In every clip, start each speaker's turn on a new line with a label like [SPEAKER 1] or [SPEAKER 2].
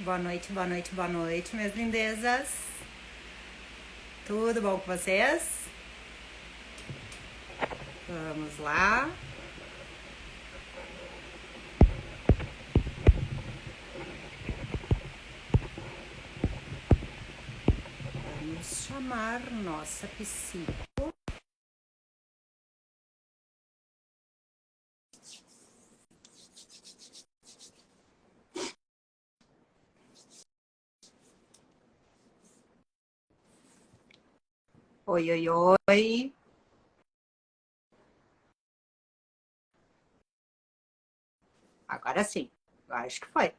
[SPEAKER 1] Boa noite, boa noite, boa noite, minhas lindezas. Tudo bom com vocês? Vamos lá. Vamos chamar nossa psico. Oi, oi, oi. Agora sim. Eu acho que foi.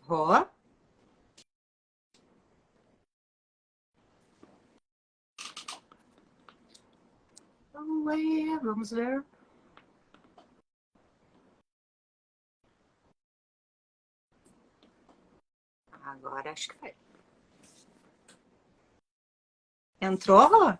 [SPEAKER 1] Rô. Vamos ver. Agora acho que foi. Entrou, Rô?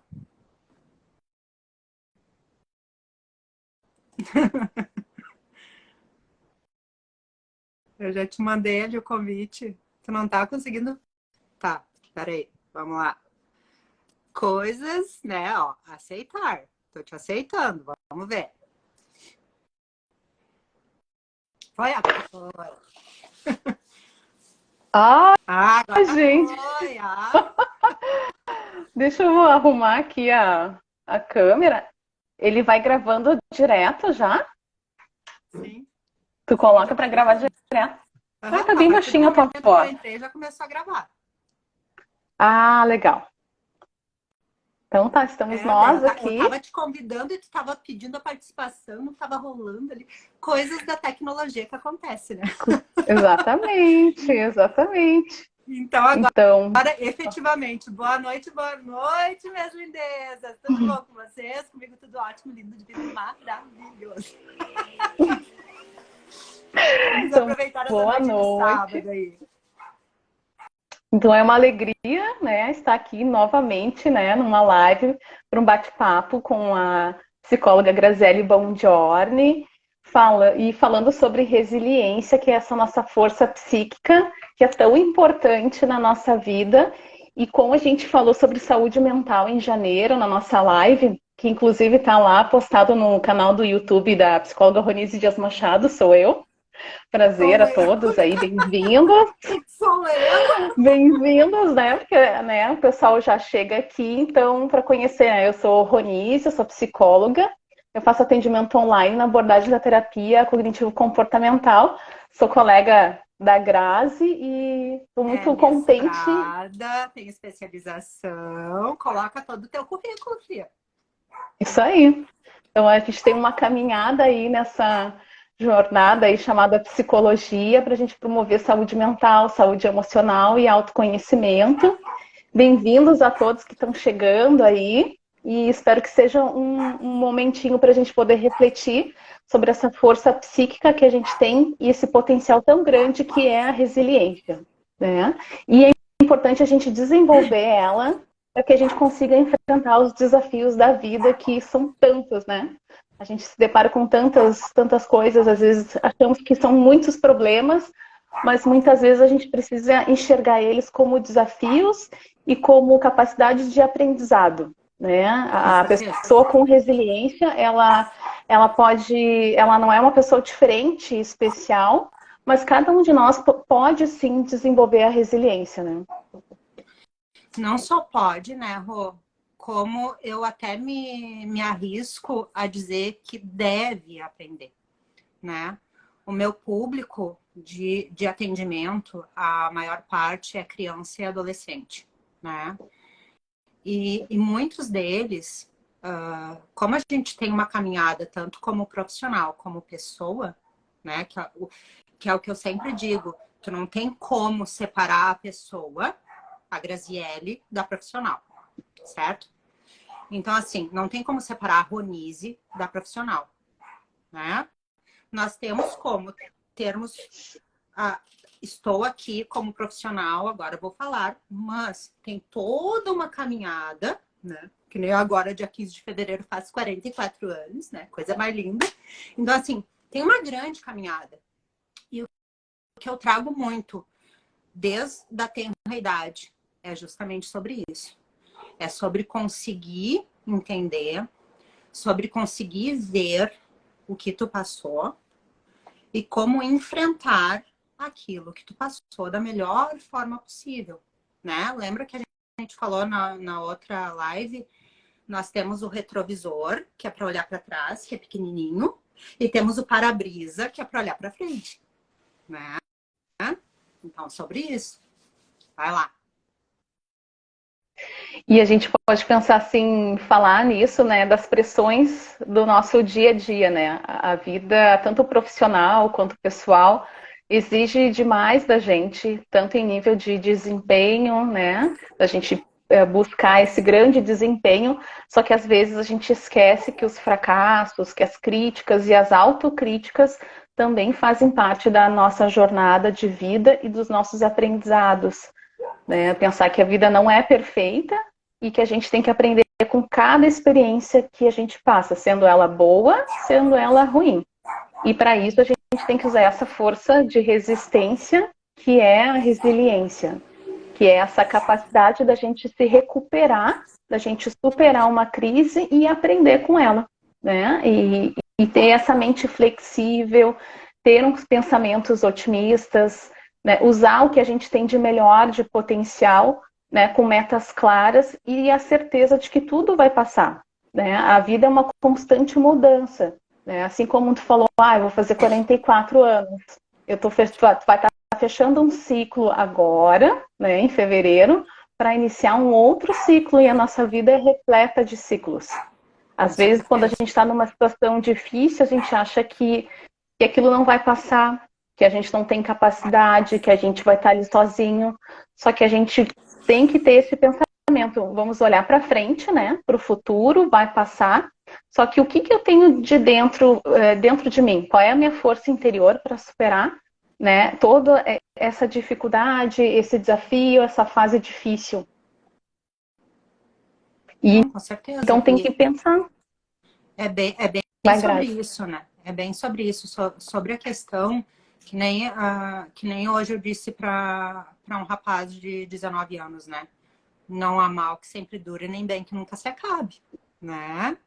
[SPEAKER 1] Eu já te mandei ali o convite. Tu não tá conseguindo? Tá, peraí. Vamos lá. Coisas, né, ó. Aceitar. Tô te aceitando. Vamos ver. Foi agora? Foi.
[SPEAKER 2] Ah,
[SPEAKER 1] Ah, agora
[SPEAKER 2] gente,
[SPEAKER 1] foi. Ah,
[SPEAKER 2] deixa eu arrumar aqui a câmera. Ele vai gravando direto já?
[SPEAKER 1] sim.
[SPEAKER 2] Tu
[SPEAKER 1] Sim,
[SPEAKER 2] coloca
[SPEAKER 1] já
[SPEAKER 2] pra
[SPEAKER 1] vai
[SPEAKER 2] gravar
[SPEAKER 1] gravando.
[SPEAKER 2] direto. Ah,
[SPEAKER 1] Aham,
[SPEAKER 2] tá
[SPEAKER 1] a
[SPEAKER 2] bem
[SPEAKER 1] partir do
[SPEAKER 2] baixinha a tua
[SPEAKER 1] momento que eu
[SPEAKER 2] voz.
[SPEAKER 1] entrei, já começou a gravar.
[SPEAKER 2] Ah, legal. Então tá, estamos
[SPEAKER 1] É, daí
[SPEAKER 2] nós
[SPEAKER 1] eu
[SPEAKER 2] aqui.
[SPEAKER 1] tava te convidando e tu tava pedindo a participação, não tava rolando ali. Coisas da tecnologia que acontece, né?
[SPEAKER 2] Exatamente, exatamente.
[SPEAKER 1] Então, agora,
[SPEAKER 2] Então,
[SPEAKER 1] efetivamente, boa noite, minhas lindezas. Tudo bom com vocês? Comigo tudo ótimo, lindo, divino, maravilhoso. Vamos
[SPEAKER 2] então,
[SPEAKER 1] aproveitar essa
[SPEAKER 2] boa
[SPEAKER 1] noite de
[SPEAKER 2] noite.
[SPEAKER 1] sábado aí.
[SPEAKER 2] Então é uma alegria, né, estar aqui novamente, né, numa live para um bate-papo com a psicóloga Graziele Bongiorni, falando sobre resiliência, que é essa nossa força psíquica, que é tão importante na nossa vida. E como a gente falou sobre saúde mental em janeiro, na nossa live, que inclusive está lá postado no canal do YouTube da psicóloga Ronise Dias Machado, sou eu. Prazer
[SPEAKER 1] Sou
[SPEAKER 2] a
[SPEAKER 1] eu,
[SPEAKER 2] todos aí, bem-vindos.
[SPEAKER 1] sou eu.
[SPEAKER 2] Bem-vindos, né? Porque, né, o pessoal já chega aqui, então, para conhecer, né? Eu sou Ronise, eu sou psicóloga, eu faço atendimento online na abordagem da terapia cognitivo-comportamental, sou colega da Grazi e estou
[SPEAKER 1] É
[SPEAKER 2] muito contente.
[SPEAKER 1] mestrada, tem especialização, coloca todo o teu currículo, filha.
[SPEAKER 2] Isso aí. Então, a gente tem uma caminhada aí nessa jornada aí chamada psicologia para a gente promover saúde mental, saúde emocional e autoconhecimento. Bem-vindos a todos que estão chegando aí e espero que seja um momentinho para a gente poder refletir sobre essa força psíquica que a gente tem e esse potencial tão grande que é a resiliência, né? E é importante a gente desenvolver ela para que a gente consiga enfrentar os desafios da vida, que são tantos, né? A gente se depara com tantas coisas, às vezes achamos que são muitos problemas, mas muitas vezes a gente precisa enxergar eles como desafios e como capacidade de aprendizado, né?
[SPEAKER 1] Com
[SPEAKER 2] A
[SPEAKER 1] certeza.
[SPEAKER 2] pessoa com resiliência, ela não é uma pessoa diferente, especial, mas cada um de nós pode sim desenvolver a resiliência, né?
[SPEAKER 1] Não só pode, né, Rô? Como eu até me arrisco a dizer que deve aprender, né? O meu público de atendimento, a maior parte é criança e adolescente, né? E muitos deles, como a gente tem uma caminhada tanto como profissional como pessoa, né? Que é o que eu sempre digo, tu não tem como separar a pessoa, a Graziele, da profissional, certo? Então, assim, não tem como separar a Ronise da profissional, né? Nós temos como termos estou aqui como profissional, agora vou falar, mas tem toda uma caminhada, né? Que nem eu agora, dia 15 de fevereiro, faço 44 anos, né? Coisa mais linda. Então, assim, tem uma grande caminhada. E o que eu trago muito, desde a tenra idade, é justamente sobre isso. É sobre conseguir entender, sobre conseguir ver o que tu passou e como enfrentar aquilo que tu passou da melhor forma possível, né? Lembra que a gente falou na outra live? Nós temos o retrovisor, que é para olhar para trás, que é pequenininho, e temos o para-brisa, que é para olhar para frente, né? Então, sobre isso. Vai lá.
[SPEAKER 2] E a gente pode pensar assim, falar nisso, né, das pressões do nosso dia a dia, né? A vida, tanto profissional quanto pessoal, exige demais da gente, tanto em nível de desempenho, né? Da gente buscar esse grande desempenho, só que às vezes a gente esquece que os fracassos, que as críticas e as autocríticas também fazem parte da nossa jornada de vida e dos nossos aprendizados, né? Pensar que a vida não é perfeita e que a gente tem que aprender com cada experiência que a gente passa, sendo ela boa, sendo ela ruim. E para isso a gente tem que usar essa força de resistência, que é a resiliência, que é essa capacidade da gente se recuperar, da gente superar uma crise e aprender com ela, né? E ter essa mente flexível, ter uns pensamentos otimistas, né? Usar o que a gente tem de melhor, de potencial, né? Com metas claras e a certeza de que tudo vai passar, né? A vida é uma constante mudança, né? Assim como tu falou, eu vou fazer 44 anos, tu vai estar fechando um ciclo agora, né, em fevereiro, para iniciar um outro ciclo, e a nossa vida é repleta de ciclos. Às vezes, quando a gente está numa situação difícil, a gente acha que aquilo não vai passar, que a gente não tem capacidade, que a gente vai estar ali sozinho. Só que a gente tem que ter esse pensamento. Vamos olhar para frente, né? Para o futuro, vai passar. Só que o que eu tenho de dentro de mim? Qual é a minha força interior para superar, né? Toda essa dificuldade, esse desafio, essa fase difícil. E
[SPEAKER 1] Com certeza.
[SPEAKER 2] então tem que pensar.
[SPEAKER 1] É bem sobre isso, né? É bem sobre isso, sobre a questão que nem hoje eu disse para um rapaz de 19 anos, né? Não há mal que sempre dure, nem bem que nunca se acabe, né?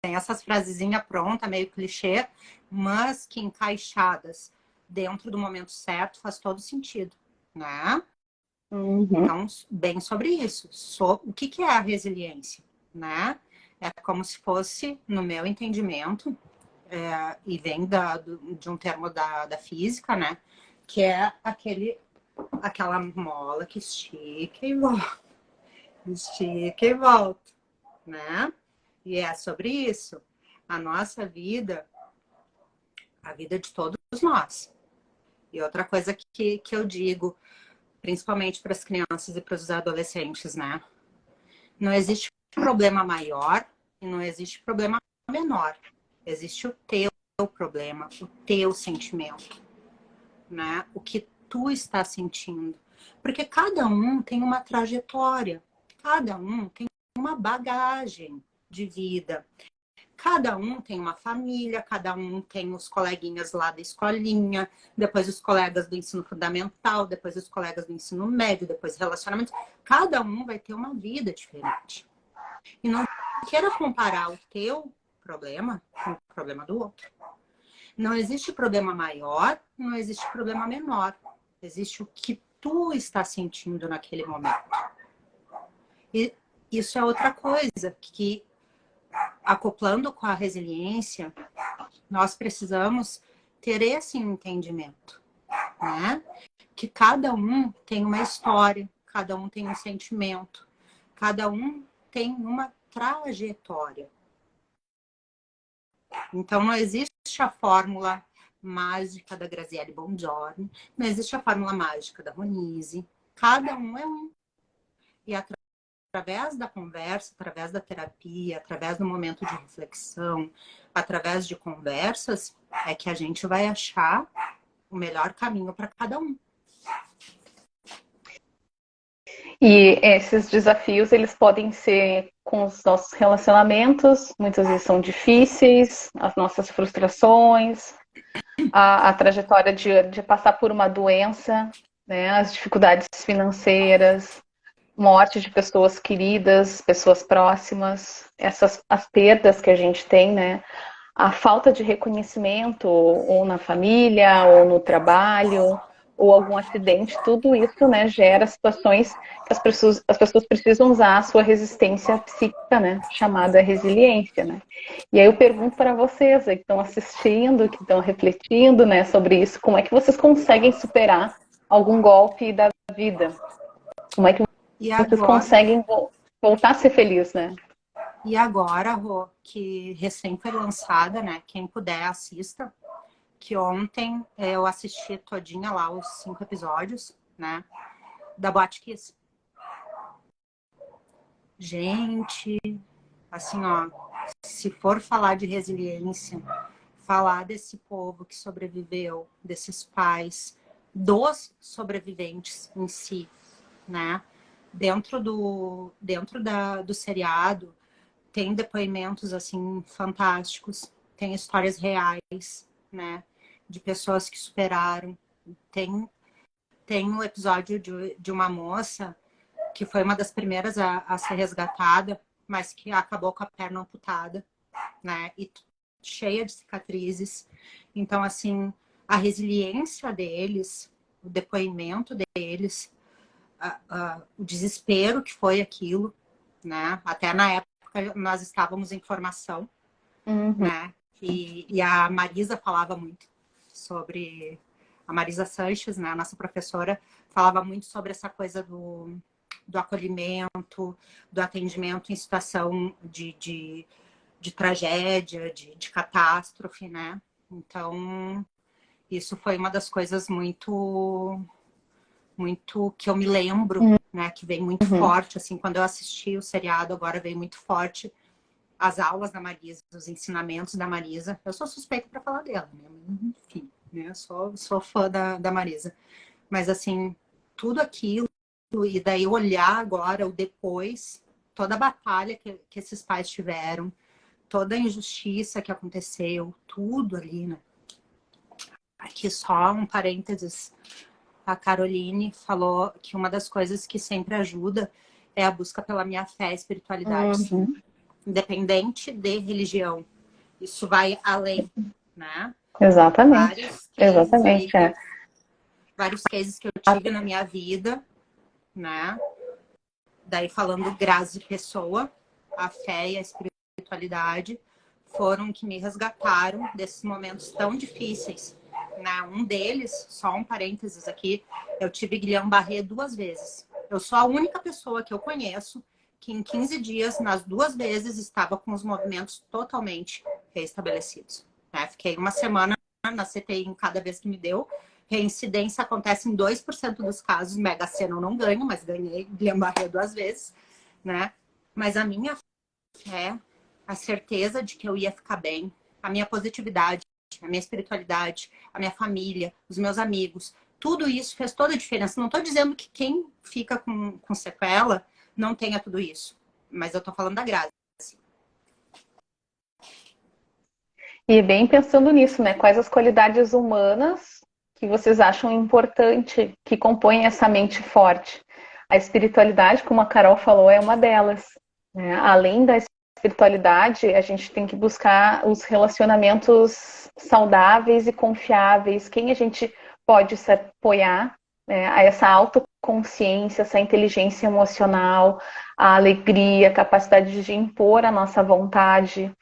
[SPEAKER 1] Tem essas frasezinhas prontas, meio clichê, mas que encaixadas dentro do momento certo faz todo sentido, né?
[SPEAKER 2] Uhum.
[SPEAKER 1] Então, bem sobre isso. O que é a resiliência, né? É como se fosse, no meu entendimento, e vem de um termo da física, né? Que é aquela mola que estica e volta. Estica e volta, né? E é sobre isso. A nossa vida, a vida de todos nós. E outra coisa que eu digo, principalmente para as crianças e para os adolescentes, né? Não existe problema maior e não existe problema menor. Existe o teu problema, o teu sentimento, né? O que tu está sentindo. Porque cada um tem uma trajetória, cada um tem uma bagagem de vida. Cada um tem uma família, cada um tem os coleguinhas lá da escolinha, depois os colegas do ensino fundamental, depois os colegas do ensino médio, depois relacionamento. Cada um vai ter uma vida diferente. E não queira comparar o teu problema com o problema do outro. Não existe problema maior, não existe problema menor. Existe o que tu está sentindo naquele momento. E isso é outra coisa que, acoplando com a resiliência, nós precisamos ter esse entendimento, né? Que cada um tem uma história, cada um tem um sentimento, cada um tem uma trajetória. Então, não existe a fórmula mágica da Graziele Bongiorni, não existe a fórmula mágica da Ronise. Cada um é um. E através da conversa, através da terapia, através do momento de reflexão, através de conversas, é que a gente vai achar o melhor caminho para cada um.
[SPEAKER 2] E esses desafios, eles podem ser com os nossos relacionamentos, muitas vezes são difíceis, as nossas frustrações, a trajetória de passar por uma doença, né, as dificuldades financeiras, morte de pessoas queridas, pessoas próximas, as perdas que a gente tem, né, a falta de reconhecimento, ou na família, ou no trabalho, ou algum acidente, tudo isso, né, gera situações que as pessoas precisam usar a sua resistência psíquica, né, chamada resiliência, né. E aí eu pergunto para vocês aí que estão assistindo, que estão refletindo, né, sobre isso, como é que vocês conseguem superar algum golpe da vida? Como é que
[SPEAKER 1] E
[SPEAKER 2] vocês
[SPEAKER 1] agora,
[SPEAKER 2] conseguem voltar a ser felizes, né?
[SPEAKER 1] e agora, Rô, que recém foi lançada, né? Quem puder, assista. Que ontem eu assisti todinha lá, os 5 episódios, né? Da Boate Kiss. Gente, assim, ó, se for falar de resiliência, falar desse povo que sobreviveu, desses pais, dos sobreviventes em si, né? Dentro do seriado, tem depoimentos, assim, fantásticos, tem histórias reais, né? De pessoas que superaram. Tem um episódio de uma moça que foi uma das primeiras a ser resgatada, mas que acabou com a perna amputada, né? E cheia de cicatrizes. Então, assim, a resiliência deles, o depoimento deles, o desespero que foi aquilo, né? Até na época nós estávamos em formação,
[SPEAKER 2] Uhum.
[SPEAKER 1] né? E a Marisa falava muito sobre... A Marisa Sanches, né, a nossa professora, falava muito sobre essa coisa do acolhimento, do atendimento em situação de tragédia, de catástrofe, né? Então, isso foi uma das coisas muito que eu me lembro, né? Que vem muito
[SPEAKER 2] Uhum.
[SPEAKER 1] forte, assim, quando eu assisti o seriado, agora veio muito forte as aulas da Marisa, os ensinamentos da Marisa. Eu sou suspeita para falar dela, né? Enfim, né? Sou fã da Marisa. Mas, assim, tudo aquilo, e daí olhar agora o depois, toda a batalha que esses pais tiveram, toda a injustiça que aconteceu, tudo ali, né? Aqui só um parênteses. A Caroline falou que uma das coisas que sempre ajuda é a busca pela minha fé e espiritualidade, sim.
[SPEAKER 2] Uhum.
[SPEAKER 1] Independente de religião. Isso vai além, né?
[SPEAKER 2] Exatamente.
[SPEAKER 1] Vários cases ali
[SPEAKER 2] Exatamente,
[SPEAKER 1] que
[SPEAKER 2] é.
[SPEAKER 1] eu, vários cases que eu tive na minha vida, né? Daí falando grás de pessoa, a fé e a espiritualidade foram que me resgataram desses momentos tão difíceis. Né? Um deles, só um parênteses aqui, eu tive Guillain-Barré 2 vezes. Eu sou a única pessoa que eu conheço que em 15 dias, nas 2 vezes, estava com os movimentos totalmente restabelecidos. Né? Fiquei uma semana na CTI em cada vez que me deu. Reincidência acontece em 2% dos casos. Mega Sena eu não ganho, mas ganhei Guillain-Barré 2 vezes. Né? Mas a minha fé, a certeza de que eu ia ficar bem, a minha positividade, a minha espiritualidade, a minha família, os meus amigos, tudo isso fez toda a diferença. Não estou dizendo que quem fica com sequela não tenha tudo isso, mas eu estou falando da Grazi.
[SPEAKER 2] E bem pensando nisso, né? Quais as qualidades humanas que vocês acham importante que compõem essa mente forte? A espiritualidade, como a Carol falou, é uma delas. Né? Além da espiritualidade, a gente tem que buscar os relacionamentos saudáveis e confiáveis, quem a gente pode se apoiar, né? A essa autoconsciência, essa inteligência emocional, a alegria, a capacidade de impor a nossa vontade,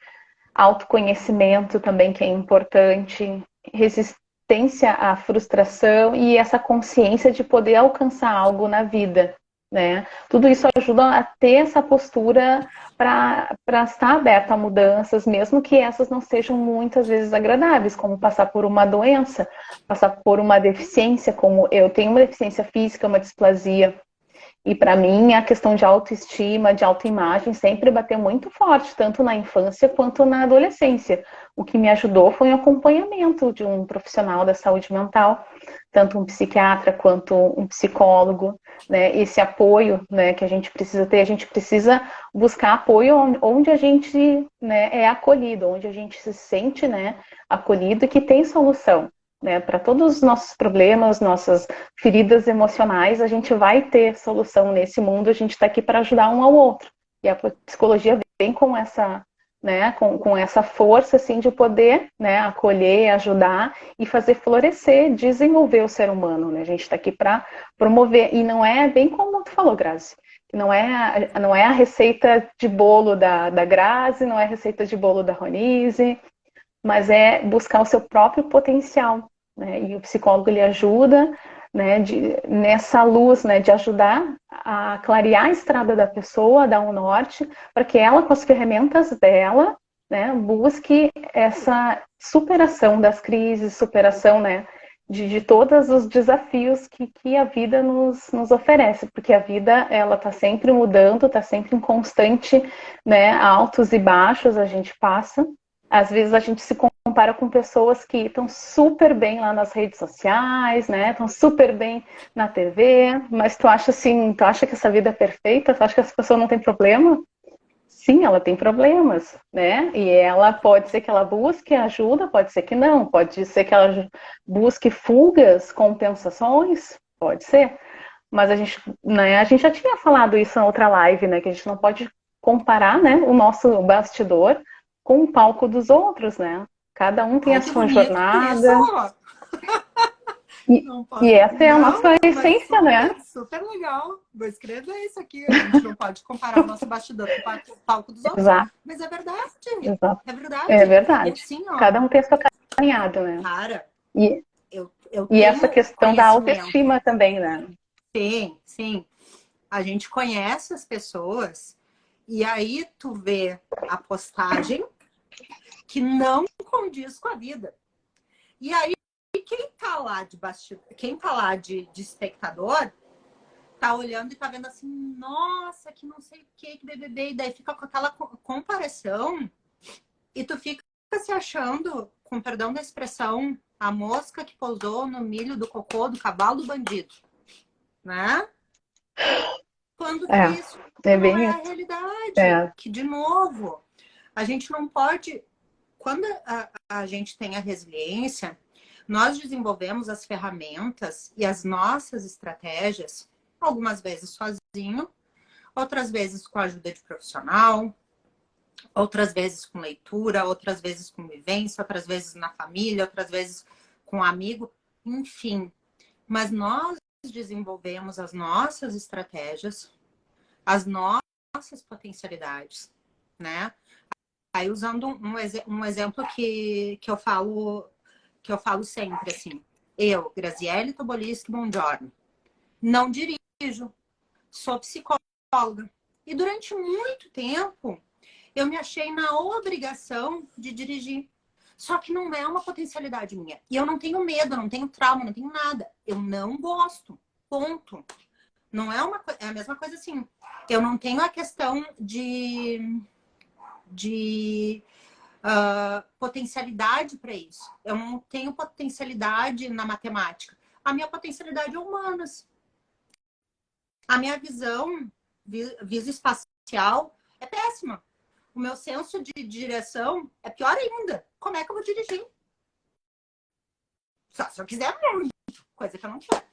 [SPEAKER 2] autoconhecimento também, que é importante, resistência à frustração e essa consciência de poder alcançar algo na vida. Né? Tudo isso ajuda a ter essa postura para estar aberta a mudanças, mesmo que essas não sejam muitas vezes agradáveis, como passar por uma doença, passar por uma deficiência, como eu tenho uma deficiência física, uma displasia. E para mim, a questão de autoestima, de autoimagem, sempre bateu muito forte, tanto na infância quanto na adolescência. O que me ajudou foi o acompanhamento de um profissional da saúde mental, tanto um psiquiatra quanto um psicólogo, né? Esse apoio, né, que a gente precisa ter, a gente precisa buscar apoio onde a gente, né, é acolhido, onde a gente se sente, né, acolhido e que tem solução, né? Para todos os nossos problemas, nossas feridas emocionais, a gente vai ter solução nesse mundo, a gente está aqui para ajudar um ao outro. E a psicologia vem com essa, né, com essa força assim de poder, né, acolher, ajudar e fazer florescer, desenvolver o ser humano, né? A gente está aqui para promover, e não é bem como tu falou, Grazi, não é a receita de bolo da Grazi, não é a receita de bolo da Ronise, mas é buscar o seu próprio potencial, né? E o psicólogo ele ajuda, né, nessa luz, né, de ajudar a clarear a estrada da pessoa, a dar um norte, para que ela, com as ferramentas dela, né, busque essa superação das crises, superação, né, de todos os desafios que a vida nos oferece, porque a vida ela está sempre mudando, está sempre em constante, né, altos e baixos a gente passa. Às vezes a gente se compara com pessoas que estão super bem lá nas redes sociais, né? Estão super bem na TV, mas tu acha assim, tu acha que essa vida é perfeita? Tu acha que essa pessoa não tem problema? Sim, ela tem problemas, né? E ela pode ser que ela busque ajuda, pode ser que não, pode ser que ela busque fugas, compensações, pode ser. Mas a gente, né, a gente já tinha falado isso na outra live, né? Que a gente não pode comparar, né, o nosso bastidor com o palco dos outros, né? Cada um tem
[SPEAKER 1] Ai,
[SPEAKER 2] a
[SPEAKER 1] que
[SPEAKER 2] sua
[SPEAKER 1] bonito
[SPEAKER 2] jornada.
[SPEAKER 1] isso!
[SPEAKER 2] E,
[SPEAKER 1] Não
[SPEAKER 2] e
[SPEAKER 1] posso.
[SPEAKER 2] essa é a
[SPEAKER 1] Não,
[SPEAKER 2] nossa
[SPEAKER 1] mas
[SPEAKER 2] essência, né?
[SPEAKER 1] super, super legal. Vou escrever isso aqui. A gente não pode comparar o nosso bastidor com o palco dos outros.
[SPEAKER 2] Exato,
[SPEAKER 1] Mas é verdade.
[SPEAKER 2] exato.
[SPEAKER 1] É
[SPEAKER 2] É
[SPEAKER 1] verdade. E
[SPEAKER 2] verdade.
[SPEAKER 1] assim, ó,
[SPEAKER 2] Cada um tem a sua caminhada, né?
[SPEAKER 1] cara,
[SPEAKER 2] E,
[SPEAKER 1] eu
[SPEAKER 2] e essa
[SPEAKER 1] tenho
[SPEAKER 2] questão da
[SPEAKER 1] conhecimento.
[SPEAKER 2] autoestima também, né?
[SPEAKER 1] Sim, sim. A gente conhece as pessoas e aí tu vê a postagem que não condiz com a vida. E aí, quem tá lá de bastidor, quem tá lá de espectador, tá olhando e tá vendo assim, nossa, que não sei o que BBB, e daí fica com aquela comparação e tu fica se achando, com perdão da expressão, a mosca que pousou no milho do cocô do cavalo do bandido, né? Quando que
[SPEAKER 2] É,
[SPEAKER 1] isso
[SPEAKER 2] é
[SPEAKER 1] não
[SPEAKER 2] bem
[SPEAKER 1] é a
[SPEAKER 2] isso.
[SPEAKER 1] realidade.
[SPEAKER 2] É,
[SPEAKER 1] Que, de novo, a gente não pode... Quando a gente tem a resiliência, nós desenvolvemos as ferramentas e as nossas estratégias, algumas vezes sozinho, outras vezes com a ajuda de profissional, outras vezes com leitura, outras vezes com vivência, outras vezes na família, outras vezes com um amigo, enfim. Mas nós desenvolvemos as nossas estratégias, as nossas potencialidades, né? Aí usando um exemplo que eu falo sempre assim, eu, Graziele Toboliski Buongiorno, não dirijo, sou psicóloga. E durante muito tempo eu me achei na obrigação de dirigir. Só que não é uma potencialidade minha. E eu não tenho medo, não tenho trauma, não tenho nada. Eu não gosto. Ponto. Não é uma é a mesma coisa assim. Eu não tenho a questão de potencialidade para isso. Eu não tenho potencialidade na matemática. A minha potencialidade é humanas. A minha visão visoespacial é péssima. O meu senso de direção é pior ainda. Como é que eu vou dirigir? Só se eu quiser muito, coisa que eu não quero.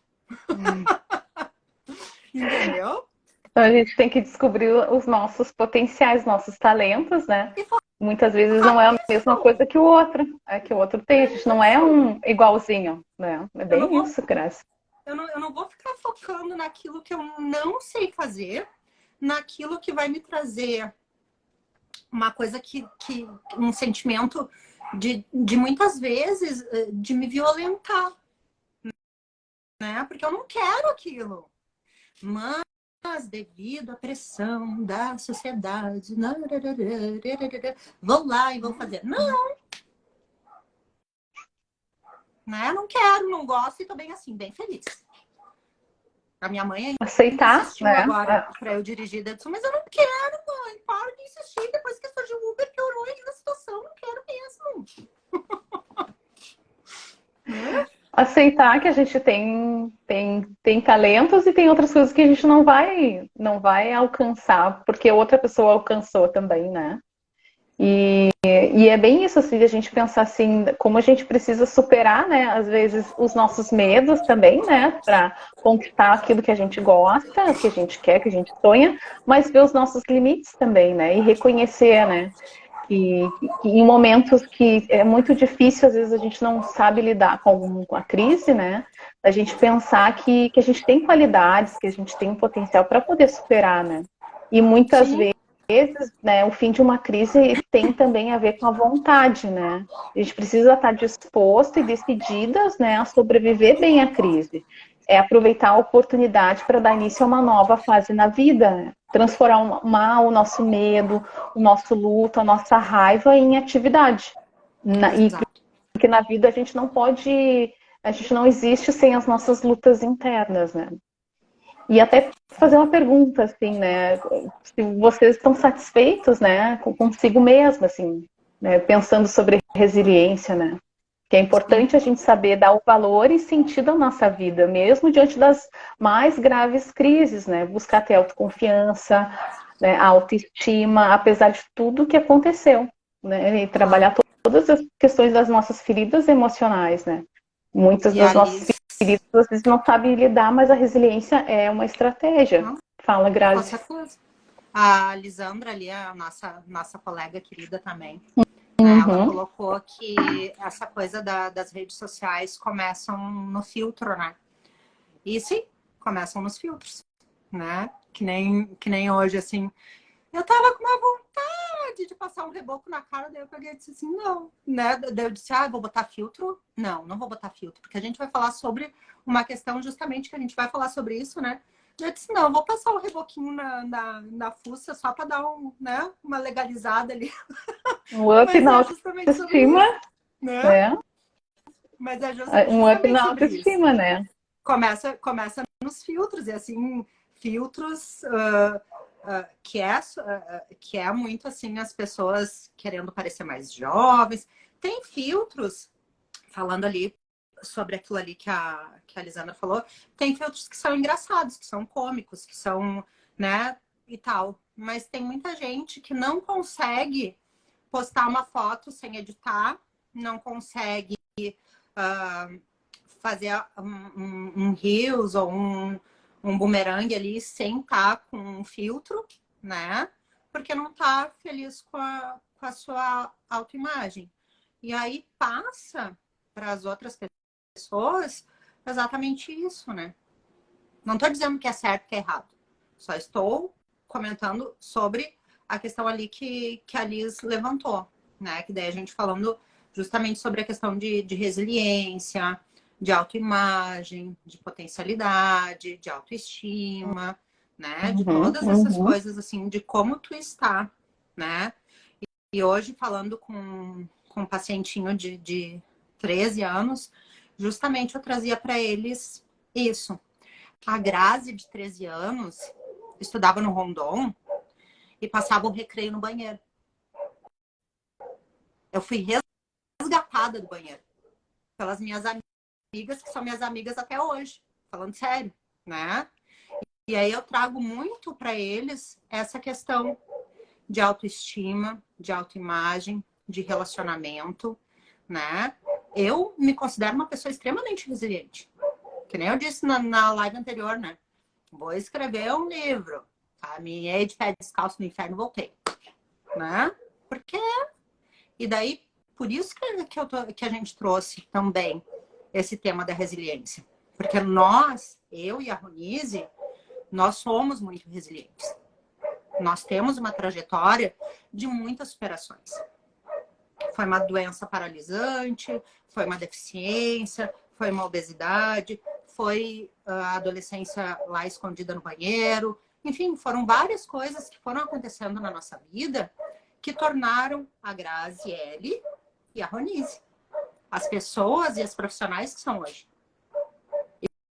[SPEAKER 1] Entendeu?
[SPEAKER 2] então a gente tem que descobrir os nossos potenciais, nossos talentos, né?
[SPEAKER 1] E
[SPEAKER 2] Muitas vezes
[SPEAKER 1] focar
[SPEAKER 2] não é a mesma
[SPEAKER 1] nisso.
[SPEAKER 2] coisa que o outro, é que o outro tem, a gente não é um igualzinho, né? É
[SPEAKER 1] Eu não
[SPEAKER 2] bem
[SPEAKER 1] vou,
[SPEAKER 2] isso, Graça.
[SPEAKER 1] eu não vou ficar focando naquilo que eu não sei fazer, naquilo que vai me trazer uma coisa que um sentimento de muitas vezes de me violentar, né? Porque eu não quero aquilo. Mas devido à pressão da sociedade, vou lá e vou fazer. Não, né? Não quero, não gosto e tô bem assim, bem feliz. A minha mãe ainda
[SPEAKER 2] Aceitar,
[SPEAKER 1] insistiu
[SPEAKER 2] né?
[SPEAKER 1] agora para eu dirigir. Eu disse, mas eu não quero, mãe. Para de insistir. Depois que eu sou de Uber, piorou ainda a situação. Não quero mesmo. Né?
[SPEAKER 2] aceitar que a gente tem talentos e tem outras coisas que a gente não vai alcançar, porque outra pessoa alcançou também, né? E é bem isso, assim, de a gente pensar assim, como a gente precisa superar, né, às vezes, os nossos medos também, né, para conquistar aquilo que a gente gosta, que a gente quer, que a gente sonha, mas ver os nossos limites também, né, e reconhecer, né, que em momentos que é muito difícil, às vezes a gente não sabe lidar com a crise, né, a gente pensar que a gente tem qualidades, que a gente tem um potencial para poder superar, né, e muitas
[SPEAKER 1] Sim,
[SPEAKER 2] vezes, né, o fim de uma crise tem também a ver com a vontade, né? A gente precisa estar disposto e decididas, né, a sobreviver bem à crise. É aproveitar a oportunidade para dar início a uma nova fase na vida, né? Transformar o nosso medo, o nosso luto, a nossa raiva em atividade. E
[SPEAKER 1] exato.
[SPEAKER 2] porque na vida a gente não existe sem as nossas lutas internas, né? E até fazer uma pergunta, assim, né? Se vocês estão satisfeitos, né, consigo mesmo, assim, né? Pensando sobre resiliência, né? Que é
[SPEAKER 1] Sim.
[SPEAKER 2] importante a gente saber dar o valor e sentido à nossa vida, mesmo diante das mais graves crises, né? Buscar ter autoconfiança, né? Autoestima, apesar de tudo que aconteceu, né? E
[SPEAKER 1] Claro.
[SPEAKER 2] trabalhar todas as questões das nossas feridas emocionais, né? Muitas
[SPEAKER 1] E a
[SPEAKER 2] das nossas
[SPEAKER 1] Liz,
[SPEAKER 2] feridas às vezes não sabem lidar, mas a resiliência é uma estratégia.
[SPEAKER 1] não,
[SPEAKER 2] Fala,
[SPEAKER 1] com
[SPEAKER 2] Grazi.
[SPEAKER 1] certeza. A Lisandra ali, a nossa colega querida também, né? Ela
[SPEAKER 2] Uhum.
[SPEAKER 1] colocou que essa coisa das redes sociais começam no filtro, né? E sim, começam nos filtros, né? Que nem hoje, assim. Eu tava com uma vontade de passar um reboco na cara, daí eu peguei e disse assim, não, né? Daí eu disse, vou botar filtro? Não, não vou botar filtro, porque a gente vai falar sobre uma questão justamente que a gente vai falar sobre isso, né? Eu disse, não, vou passar o reboquinho na fuça só para dar uma legalizada ali.
[SPEAKER 2] Um up
[SPEAKER 1] Mas
[SPEAKER 2] na
[SPEAKER 1] é justamente sobre
[SPEAKER 2] autoestima,
[SPEAKER 1] isso, né?
[SPEAKER 2] né?
[SPEAKER 1] Mas é
[SPEAKER 2] Um up
[SPEAKER 1] justamente
[SPEAKER 2] na
[SPEAKER 1] sobre isso.
[SPEAKER 2] autoestima, né?
[SPEAKER 1] Começa nos filtros, e assim, filtros que é muito assim, as pessoas querendo parecer mais jovens. Tem filtros, falando ali sobre aquilo ali que a Lisandra falou, tem filtros que são engraçados, que são cômicos, que são, né, e tal. Mas tem muita gente que não consegue postar uma foto sem editar, não consegue uh, fazer um reels ou um boomerang ali sem estar com um filtro, né? Porque não tá feliz com a sua autoimagem. E aí passa para as outras pessoas exatamente isso, né? Não estou dizendo que é certo, que é errado. Só estou comentando sobre a questão ali que a Liz levantou, né? Que daí a gente falando justamente sobre a questão de resiliência, de autoimagem, de potencialidade, de autoestima, né? De
[SPEAKER 2] Uhum,
[SPEAKER 1] todas essas
[SPEAKER 2] uhum.
[SPEAKER 1] coisas, assim, de como tu está, né? E hoje, falando com um pacientinho de 13 anos, justamente eu trazia para eles isso. A Grazi, de 13 anos, estudava no Rondon e passava o recreio no banheiro. Eu fui resgatada do banheiro pelas minhas amigas, que são minhas amigas até hoje, falando sério, né? E aí eu trago muito para eles essa questão de autoestima, de autoimagem, de relacionamento, né? Eu me considero uma pessoa extremamente resiliente. Que nem eu disse na live anterior, né? Vou escrever um livro. Caminhei de pé descalço no inferno, voltei. Né? Porque. E daí, por isso que a gente trouxe também esse tema da resiliência. Porque nós, eu e a Ronise, nós somos muito resilientes. Nós temos uma trajetória de muitas superações. Foi uma doença paralisante, foi uma deficiência, foi uma obesidade, foi a adolescência lá escondida no banheiro. Enfim, foram várias coisas que foram acontecendo na nossa vida que tornaram a Graziele e a Ronise as pessoas e as profissionais que são hoje.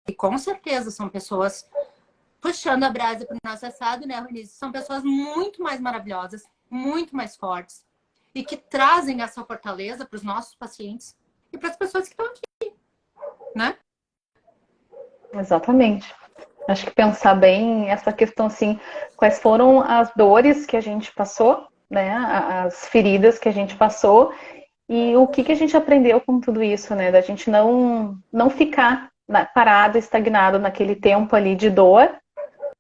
[SPEAKER 1] E com certeza são pessoas puxando a brasa para o nosso assado, né, Ronise? São pessoas muito mais maravilhosas, muito mais fortes e que trazem essa fortaleza para os nossos pacientes e para as pessoas que estão aqui.
[SPEAKER 2] né? Exatamente. Acho que pensar bem essa questão, assim, quais foram as dores que a gente passou, né? As feridas que a gente passou e o que a gente aprendeu com tudo isso, né? Da gente não ficar parado, estagnado naquele tempo ali de dor,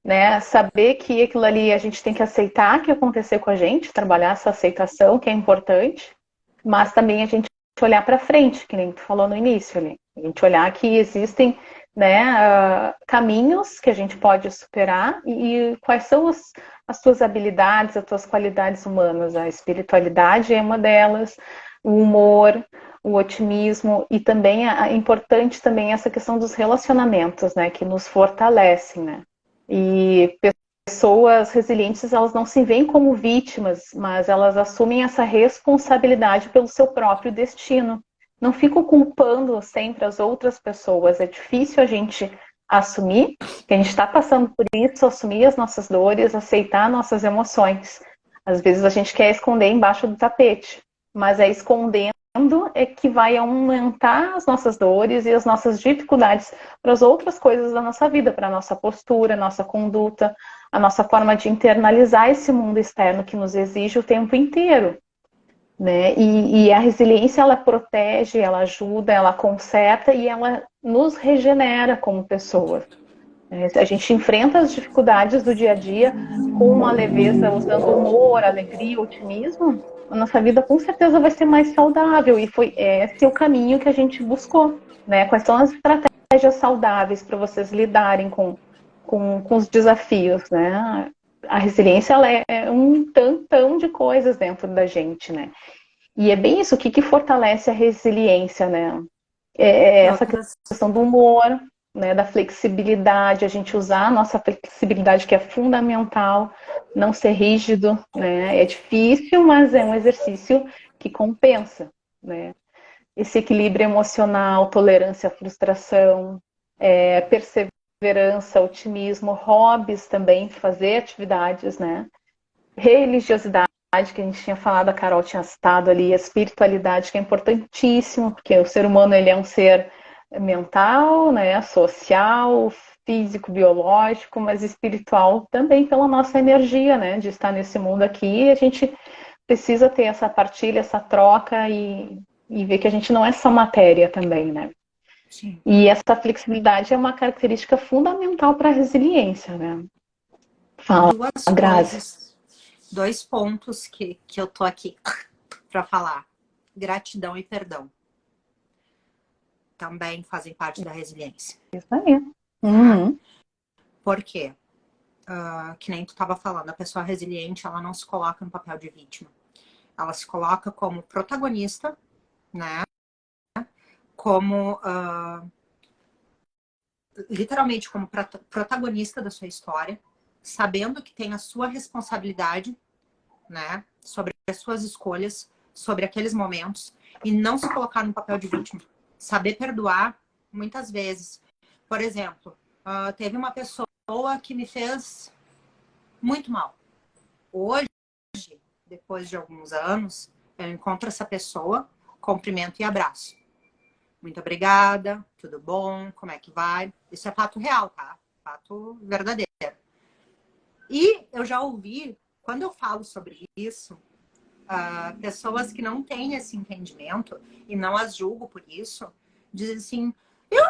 [SPEAKER 2] né? Saber que aquilo ali a gente tem que aceitar que aconteceu com a gente, trabalhar essa aceitação que é importante, mas também a gente olhar para frente, que nem tu falou no início ali. A gente olhar que existem, né, caminhos que a gente pode superar e quais são as tuas habilidades, as tuas qualidades humanas. A espiritualidade é uma delas, o humor, o otimismo e também é importante também essa questão dos relacionamentos, né, que nos fortalecem, né? E pessoas resilientes, elas não se veem como vítimas, mas elas assumem essa responsabilidade pelo seu próprio destino. Não ficam culpando sempre as outras pessoas. É difícil a gente assumir que a gente está passando por isso, assumir as nossas dores, aceitar nossas emoções. Às vezes a gente quer esconder embaixo do tapete, mas é escondendo é que vai aumentar as nossas dores e as nossas dificuldades para as outras coisas da nossa vida, para a nossa postura, a nossa conduta, a nossa forma de internalizar esse mundo externo que nos exige o tempo inteiro, né? E a resiliência, ela protege, ela ajuda, ela conserta e ela nos regenera como pessoas. A gente enfrenta as dificuldades do dia a dia com uma leveza, usando humor, alegria, otimismo, a nossa vida com certeza vai ser mais saudável e foi esse o caminho que a gente buscou, né? Quais são as estratégias saudáveis para vocês lidarem com os desafios, né? A resiliência, ela é um tantão de coisas dentro da gente, né? E é bem isso, o que fortalece a resiliência, né? É essa questão do humor, né, da flexibilidade, a gente usar a nossa flexibilidade, que é fundamental, não ser rígido, né? É difícil, mas é um exercício que compensa, né? Esse equilíbrio emocional, tolerância à frustração, perseverança, otimismo, hobbies também, fazer atividades, né? Religiosidade, que a gente tinha falado, a Carol tinha citado ali, a espiritualidade, que é importantíssimo, porque o ser humano, ele é um ser mental, né, social, físico, biológico, mas espiritual também pela nossa energia, né, de estar nesse mundo aqui. A gente precisa ter essa partilha, essa troca e ver que a gente não é só matéria também, né? Sim. E essa flexibilidade é uma característica fundamental para a resiliência, né? Fala, Grazi.
[SPEAKER 1] 2 pontos que eu tô aqui para falar. Gratidão e perdão. Também fazem parte da resiliência.
[SPEAKER 2] Isso aí. Uhum.
[SPEAKER 1] Por quê? Que nem tu estava falando, a pessoa resiliente, ela não se coloca no papel de vítima. Ela se coloca como protagonista, né? Como literalmente como protagonista da sua história, sabendo que tem a sua responsabilidade, né? Sobre as suas escolhas, sobre aqueles momentos, e não se colocar no papel de vítima. Saber perdoar, muitas vezes. Por exemplo, teve uma pessoa que me fez muito mal. Hoje, depois de alguns anos, eu encontro essa pessoa, cumprimento e abraço. Muito obrigada, tudo bom, como é que vai? Isso é fato real, tá? Fato verdadeiro. E eu já ouvi, quando eu falo sobre isso, pessoas que não têm esse entendimento e não as julgo por isso, dizem assim, eu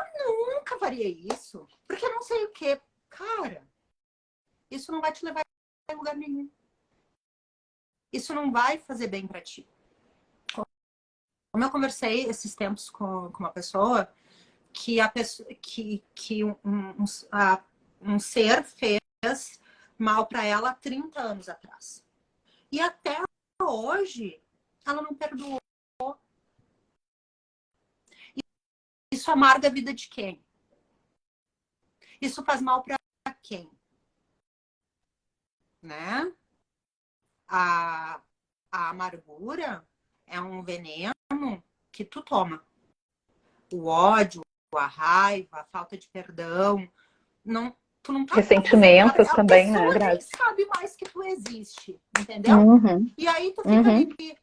[SPEAKER 1] nunca faria isso, porque eu não sei o quê. Cara, isso não vai te levar a lugar nenhum. Isso não vai fazer bem para ti. Como eu conversei esses tempos com uma pessoa que um ser fez mal para ela há 30 anos atrás. E até hoje, ela não perdoou. Isso amarga a vida de quem? Isso faz mal para quem? Né? A amargura é um veneno que tu toma. O ódio, a raiva, a falta de perdão, tu não tá
[SPEAKER 2] ressentimentos também, né, Grazi?
[SPEAKER 1] A pessoa nem sabe mais que tu existe, entendeu? E aí tu fica ali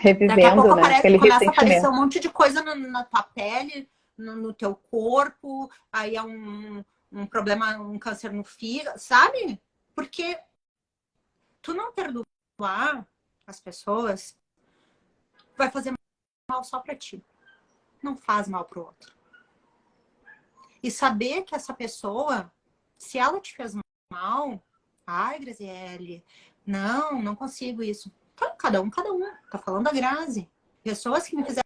[SPEAKER 1] Daqui a pouco
[SPEAKER 2] Revivendo, né? Aquele
[SPEAKER 1] começa a aparecer
[SPEAKER 2] ressentimento.
[SPEAKER 1] um monte de coisa na tua pele, no teu corpo, aí é um problema, um câncer no fígado, sabe? Porque tu não perdoar as pessoas vai fazer mal só pra ti. Não faz mal pro outro. E saber que essa pessoa, se ela te fez mal, ai, Graziele, não consigo isso. Então, cada um. Tá falando a Grazi. Pessoas que me fizeram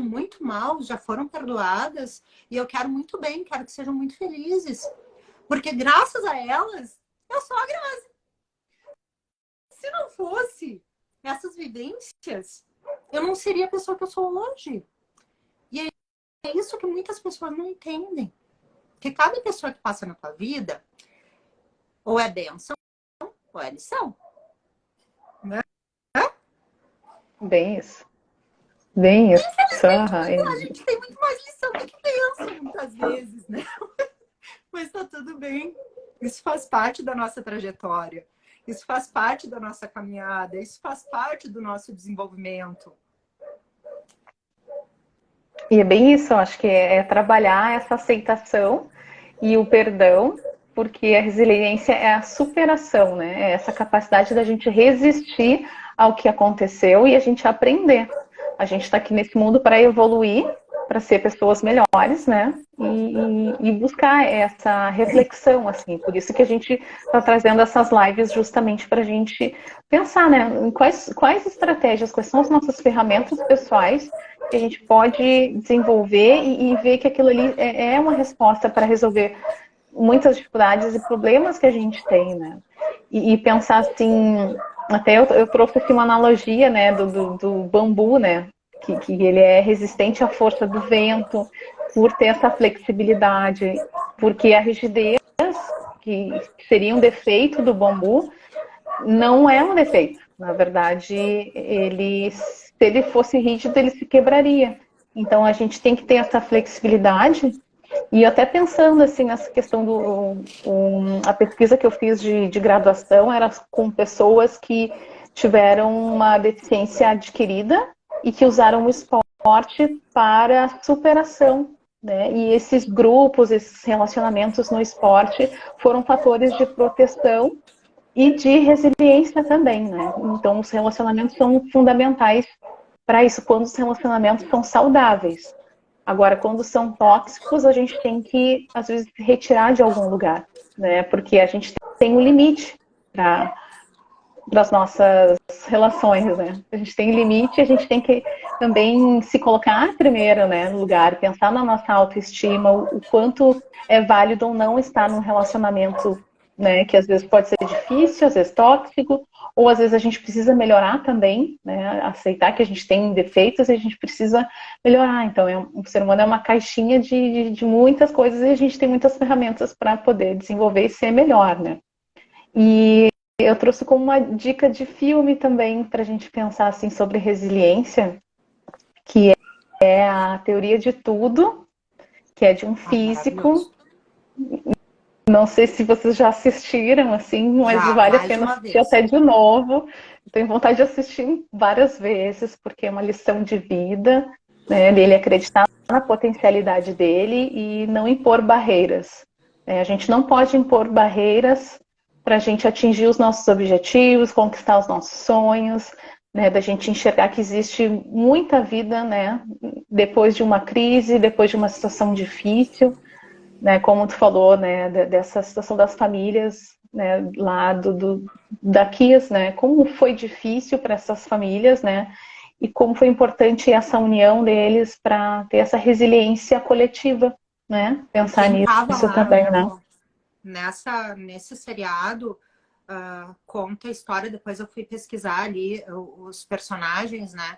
[SPEAKER 1] muito mal já foram perdoadas e eu quero muito bem, quero que sejam muito felizes. Porque graças a elas, eu sou a Grazi. Se não fosse essas vivências, eu não seria a pessoa que eu sou hoje. E é isso que muitas pessoas não entendem. Que cada pessoa que passa na tua vida, ou é bênção, ou é lição. Né?
[SPEAKER 2] Bem isso. Bem isso.
[SPEAKER 1] Infelizmente, a gente tem muito mais lição do que bênção, muitas vezes, né? Mas tá tudo bem. Isso faz parte da nossa trajetória. Isso faz parte da nossa caminhada. Isso faz parte do nosso desenvolvimento.
[SPEAKER 2] E é bem isso, eu acho que é trabalhar essa aceitação e o perdão, porque a resiliência é a superação, né? É essa capacidade da gente resistir ao que aconteceu e a gente aprender. A gente está aqui nesse mundo para evoluir, para ser pessoas melhores, né? E buscar essa reflexão, assim. Por isso que a gente está trazendo essas lives justamente para a gente pensar, né? Em quais estratégias, quais são as nossas ferramentas pessoais que a gente pode desenvolver e ver que aquilo ali é uma resposta para resolver muitas dificuldades e problemas que a gente tem, né? E pensar assim, até eu trouxe aqui uma analogia, né, do bambu, né, que ele é resistente à força do vento, por ter essa flexibilidade, porque a rigidez, que seria um defeito do bambu, não é um defeito. Na verdade, se ele fosse rígido, ele se quebraria. Então, a gente tem que ter essa flexibilidade. E até pensando assim nessa questão a pesquisa que eu fiz de graduação era com pessoas que tiveram uma deficiência adquirida e que usaram o esporte para superação, né? E esses grupos, esses relacionamentos no esporte foram fatores de proteção e de resiliência também, né? Então, os relacionamentos são fundamentais para isso, quando os relacionamentos são saudáveis. Agora, quando são tóxicos, a gente tem que, às vezes, retirar de algum lugar, né? Porque a gente tem um limite para as nossas relações, né? A gente tem limite, a gente tem que também se colocar primeiro, né, no lugar, pensar na nossa autoestima, o quanto é válido ou não estar num relacionamento, né, que às vezes pode ser difícil, às vezes tóxico, ou às vezes a gente precisa melhorar também, né, aceitar que a gente tem defeitos e a gente precisa melhorar. Então, o ser humano é uma caixinha de muitas coisas e a gente tem muitas ferramentas para poder desenvolver e ser melhor, né? E eu trouxe como uma dica de filme também para a gente pensar assim sobre resiliência, que é a Teoria de Tudo, que é de um
[SPEAKER 1] Ai,
[SPEAKER 2] físico.
[SPEAKER 1] maravilhoso.
[SPEAKER 2] Não sei se vocês já assistiram, assim, mas
[SPEAKER 1] Já,
[SPEAKER 2] vale a
[SPEAKER 1] mais de
[SPEAKER 2] pena
[SPEAKER 1] uma
[SPEAKER 2] assistir
[SPEAKER 1] vez.
[SPEAKER 2] até de novo. Eu tenho vontade de assistir várias vezes, porque é uma lição de vida, né? Ele acreditar na potencialidade dele e não impor barreiras. A gente não pode impor barreiras para a gente atingir os nossos objetivos, conquistar os nossos sonhos, né? Da gente enxergar que existe muita vida, né? Depois de uma crise, depois de uma situação difícil, né, como tu falou, né, dessa situação das famílias, né, lá da Kias, né, como foi difícil para essas famílias, né, e como foi importante essa união deles para ter essa resiliência coletiva, né,
[SPEAKER 1] E
[SPEAKER 2] pensar
[SPEAKER 1] quem tava
[SPEAKER 2] nisso
[SPEAKER 1] lá,
[SPEAKER 2] também,
[SPEAKER 1] né,
[SPEAKER 2] né.
[SPEAKER 1] Rô? Nesse seriado, conta a história, depois eu fui pesquisar ali os personagens, né?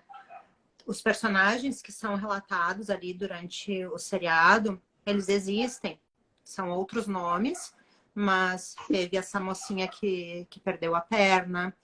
[SPEAKER 1] Os personagens que são relatados ali durante o seriado, eles existem, são outros nomes, mas teve essa mocinha que perdeu a perna,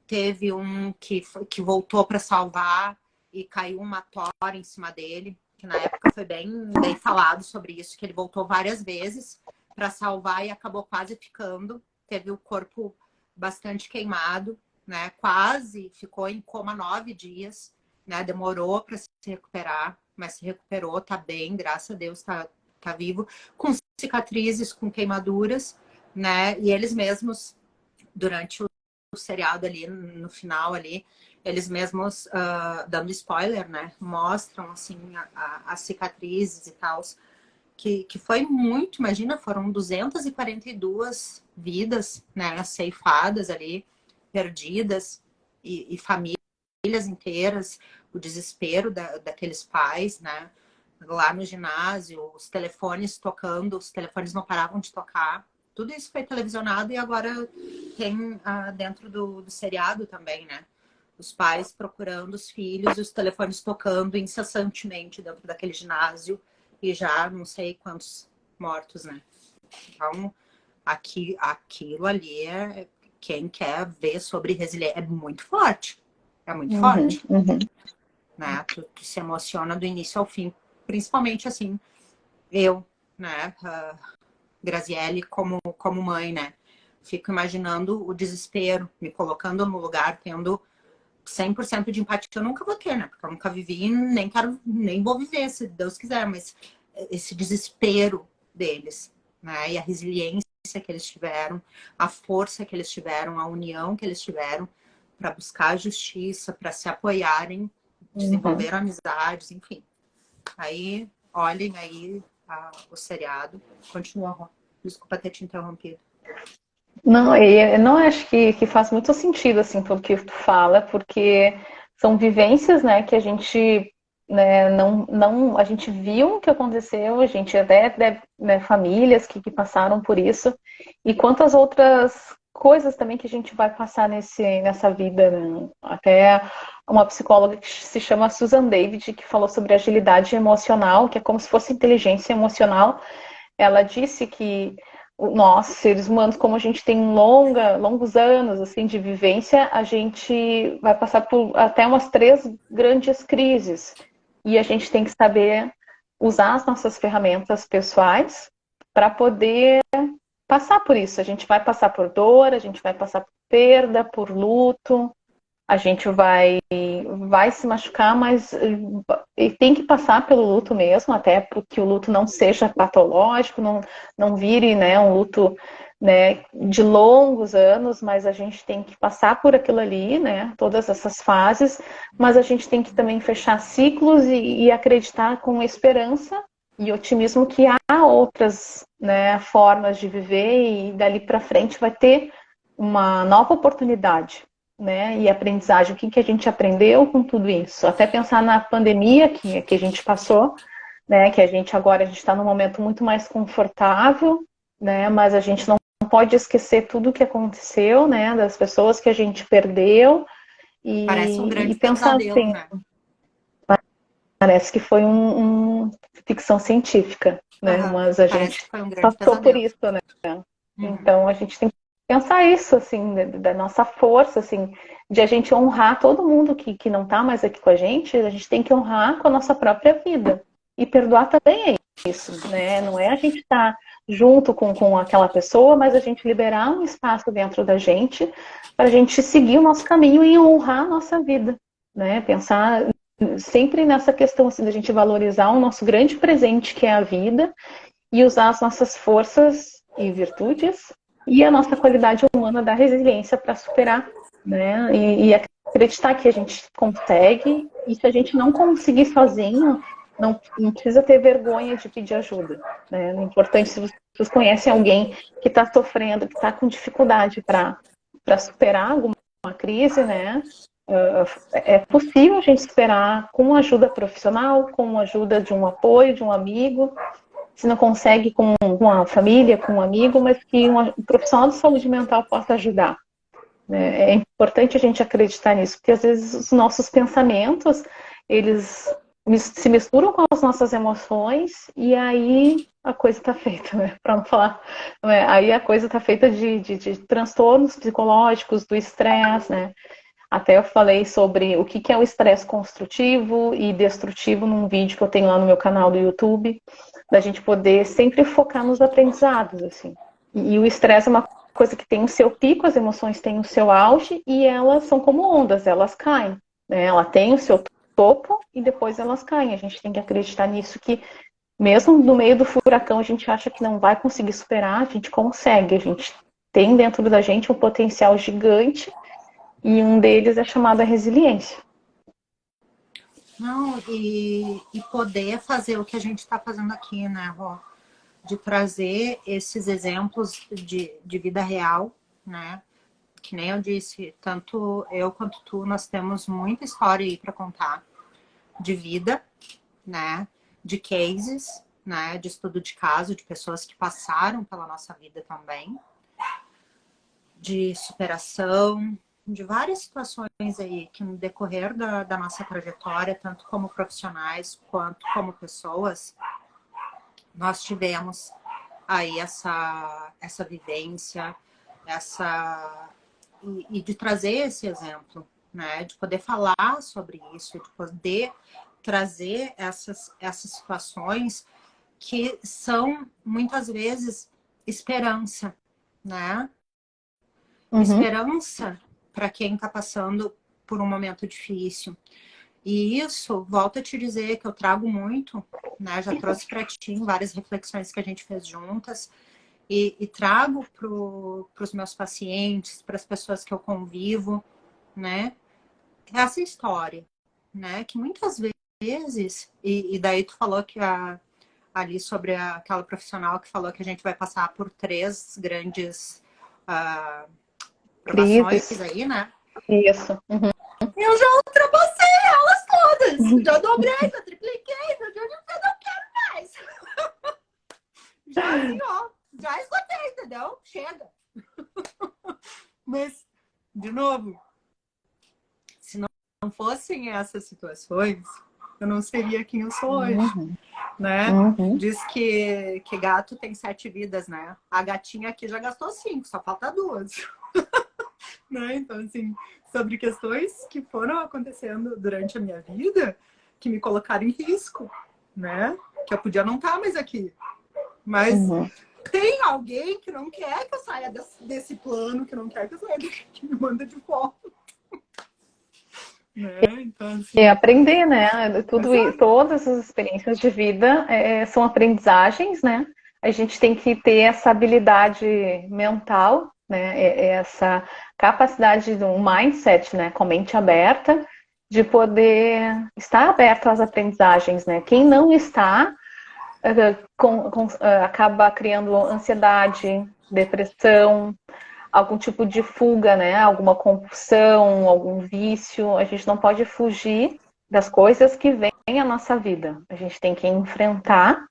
[SPEAKER 1] teve um que voltou para salvar e caiu uma tora em cima dele, que na época foi bem falado sobre isso, que ele voltou várias vezes para salvar e acabou quase ficando, teve o corpo bastante queimado, né? Quase ficou em coma 9 dias. né? Demorou para se recuperar, mas se recuperou, tá bem, graças a Deus, tá vivo, com cicatrizes, com queimaduras, né? E eles mesmos, durante o seriado ali, no final ali, eles mesmos, dando spoiler, né? Mostram, assim, as cicatrizes e tal, que foi muito, imagina, foram 242 vidas, né? Ceifadas ali, perdidas, e famílias inteiras, o desespero daqueles pais, né? Lá no ginásio, os telefones tocando, os telefones não paravam de tocar. Tudo isso foi televisionado e agora tem dentro do seriado também, né? Os pais procurando os filhos, os telefones tocando incessantemente dentro daquele ginásio e já não sei quantos mortos, né? Então, aquilo ali quem quer ver sobre resiliência, é muito forte. É muito
[SPEAKER 2] Uhum,
[SPEAKER 1] forte,
[SPEAKER 2] uhum.
[SPEAKER 1] né? Tu se emociona do início ao fim. Principalmente, assim, eu, né? Graziele como mãe, né? Fico imaginando o desespero, me colocando no lugar, tendo 100% de empatia. Eu nunca vou ter, né? Porque eu nunca vivi e nem quero, nem vou viver, se Deus quiser. Mas esse desespero deles, né? E a resiliência que eles tiveram, a força que eles tiveram, a união que eles tiveram para buscar a justiça, para se apoiarem,
[SPEAKER 2] Uhum.
[SPEAKER 1] desenvolver amizades, enfim. Aí, olhem aí o seriado. Continua, Rô. Desculpa ter te interrompido.
[SPEAKER 2] Não, não acho que faz muito sentido, assim, tudo que tu fala, porque são vivências, né, que a gente, né, a gente viu o que aconteceu, a gente até deve, né, famílias que passaram por isso, e quantas outras coisas também que a gente vai passar nessa vida, né? Até uma psicóloga que se chama Susan David, que falou sobre agilidade emocional, que é como se fosse inteligência emocional. Ela disse que nós, seres humanos, como a gente tem longos anos assim de vivência, a gente vai passar por até umas 3 grandes crises. E a gente tem que saber usar as nossas ferramentas pessoais para poder passar por isso. A gente vai passar por dor, a gente vai passar por perda, por luto, a gente vai se machucar, mas tem que passar pelo luto mesmo, até porque o luto não seja patológico, não vire, né, um luto, né, de longos anos, mas a gente tem que passar por aquilo ali, né, todas essas fases, mas a gente tem que também fechar ciclos e acreditar com esperança e otimismo que há outras, né, formas de viver e dali para frente vai ter uma nova oportunidade, né, e aprendizagem, o que a gente aprendeu com tudo isso. Até pensar na pandemia que a gente passou, né, que a gente está num momento muito mais confortável, né, mas a gente não pode esquecer tudo o que aconteceu, né, das pessoas que a gente perdeu
[SPEAKER 1] Parece um
[SPEAKER 2] e
[SPEAKER 1] grande
[SPEAKER 2] pensar
[SPEAKER 1] pesadelo,
[SPEAKER 2] assim,
[SPEAKER 1] né?
[SPEAKER 2] parece que foi uma ficção científica, né,
[SPEAKER 1] Uhum.
[SPEAKER 2] mas a
[SPEAKER 1] Parece
[SPEAKER 2] gente
[SPEAKER 1] que foi um grande
[SPEAKER 2] passou por
[SPEAKER 1] pesadelo.
[SPEAKER 2] isso, né.
[SPEAKER 1] Uhum.
[SPEAKER 2] Então a gente tem que pensar isso, assim, da nossa força, assim, de a gente honrar todo mundo que não está mais aqui com a gente tem que honrar com a nossa própria vida. E perdoar também é isso, né? Não é a gente estar junto com aquela pessoa, mas a gente liberar um espaço dentro da gente para a gente seguir o nosso caminho e honrar a nossa vida, né? Pensar sempre nessa questão assim, da gente valorizar o nosso grande presente que é a vida e usar as nossas forças e virtudes e a nossa qualidade humana da resiliência para superar, né? E acreditar que a gente consegue e se a gente não conseguir sozinho, não precisa ter vergonha de pedir ajuda, né? O importante se vocês conhecem alguém que está sofrendo, que está com dificuldade para superar alguma crise, né? É possível a gente superar com ajuda profissional, com ajuda de um apoio, de um amigo, se não consegue com uma família, com um amigo, mas que um profissional de saúde mental possa ajudar. É importante a gente acreditar nisso, porque às vezes os nossos pensamentos, eles se misturam com as nossas emoções e aí a coisa está feita, né? Para não falar. Aí a coisa está feita de transtornos psicológicos, do estresse, né? Até eu falei sobre o que é o estresse construtivo e destrutivo num vídeo que eu tenho lá no meu canal do YouTube, da gente poder sempre focar nos aprendizados, assim. E o estresse é uma coisa que tem o seu pico, as emoções têm o seu auge e elas são como ondas, elas caem, né? Ela tem o seu topo e depois elas caem. A gente tem que acreditar nisso, que mesmo no meio do furacão a gente acha que não vai conseguir superar, a gente consegue. A gente tem dentro da gente um potencial gigante e um deles é chamado a resiliência.
[SPEAKER 1] Não, e poder fazer o que a gente está fazendo aqui, né, Rô? De trazer esses exemplos de vida real, né? Que nem eu disse, tanto eu quanto tu, nós temos muita história aí para contar de vida, né? De cases, né? De estudo de caso, de pessoas que passaram pela nossa vida também, de superação, de várias situações aí que no decorrer da nossa trajetória, tanto como profissionais quanto como pessoas, nós tivemos aí essa vivência, e de trazer esse exemplo, né? De poder falar sobre isso, de poder trazer essas situações que são muitas vezes esperança, né?
[SPEAKER 2] Uhum.
[SPEAKER 1] Esperança para quem está passando por um momento difícil. E isso, volto a te dizer que eu trago muito, né? Já trouxe para ti em várias reflexões que a gente fez juntas, e trago para os meus pacientes, para as pessoas que eu convivo, né? Essa história, né? Que muitas vezes, e daí tu falou que ali sobre aquela profissional que falou que a gente vai passar por 3 grandes provações
[SPEAKER 2] Crises.
[SPEAKER 1] aí, né?
[SPEAKER 2] Isso. Uhum.
[SPEAKER 1] Eu já ultrapassei elas todas. Já dobrei, já tripliquei, já não quero mais. Já assim, ó, já esgotei, entendeu? Chega. Mas, de novo, se não fossem essas situações, eu não seria quem eu sou hoje,
[SPEAKER 2] Uhum.
[SPEAKER 1] né?
[SPEAKER 2] Uhum.
[SPEAKER 1] Diz que gato tem 7 vidas, né? A gatinha aqui já gastou 5, só falta 2. Né? Então, assim, sobre questões que foram acontecendo durante a minha vida, que me colocaram em risco, né? Que eu podia não estar mais aqui. Mas
[SPEAKER 2] Uhum.
[SPEAKER 1] tem alguém que não quer que eu saia desse plano, que não quer que eu saia daqui, que me manda de volta. Né? Então,
[SPEAKER 2] E
[SPEAKER 1] assim,
[SPEAKER 2] aprender, né?
[SPEAKER 1] exato.
[SPEAKER 2] Todas as experiências de vida são aprendizagens, né? A gente tem que ter essa habilidade mental, né? Essa capacidade de um mindset, né? Com mente aberta, de poder estar aberto às aprendizagens, né? Quem não está, acaba criando ansiedade, depressão, algum tipo de fuga, né? Alguma compulsão, algum vício. A gente não pode fugir das coisas que vêm à nossa vida. A gente tem que enfrentar,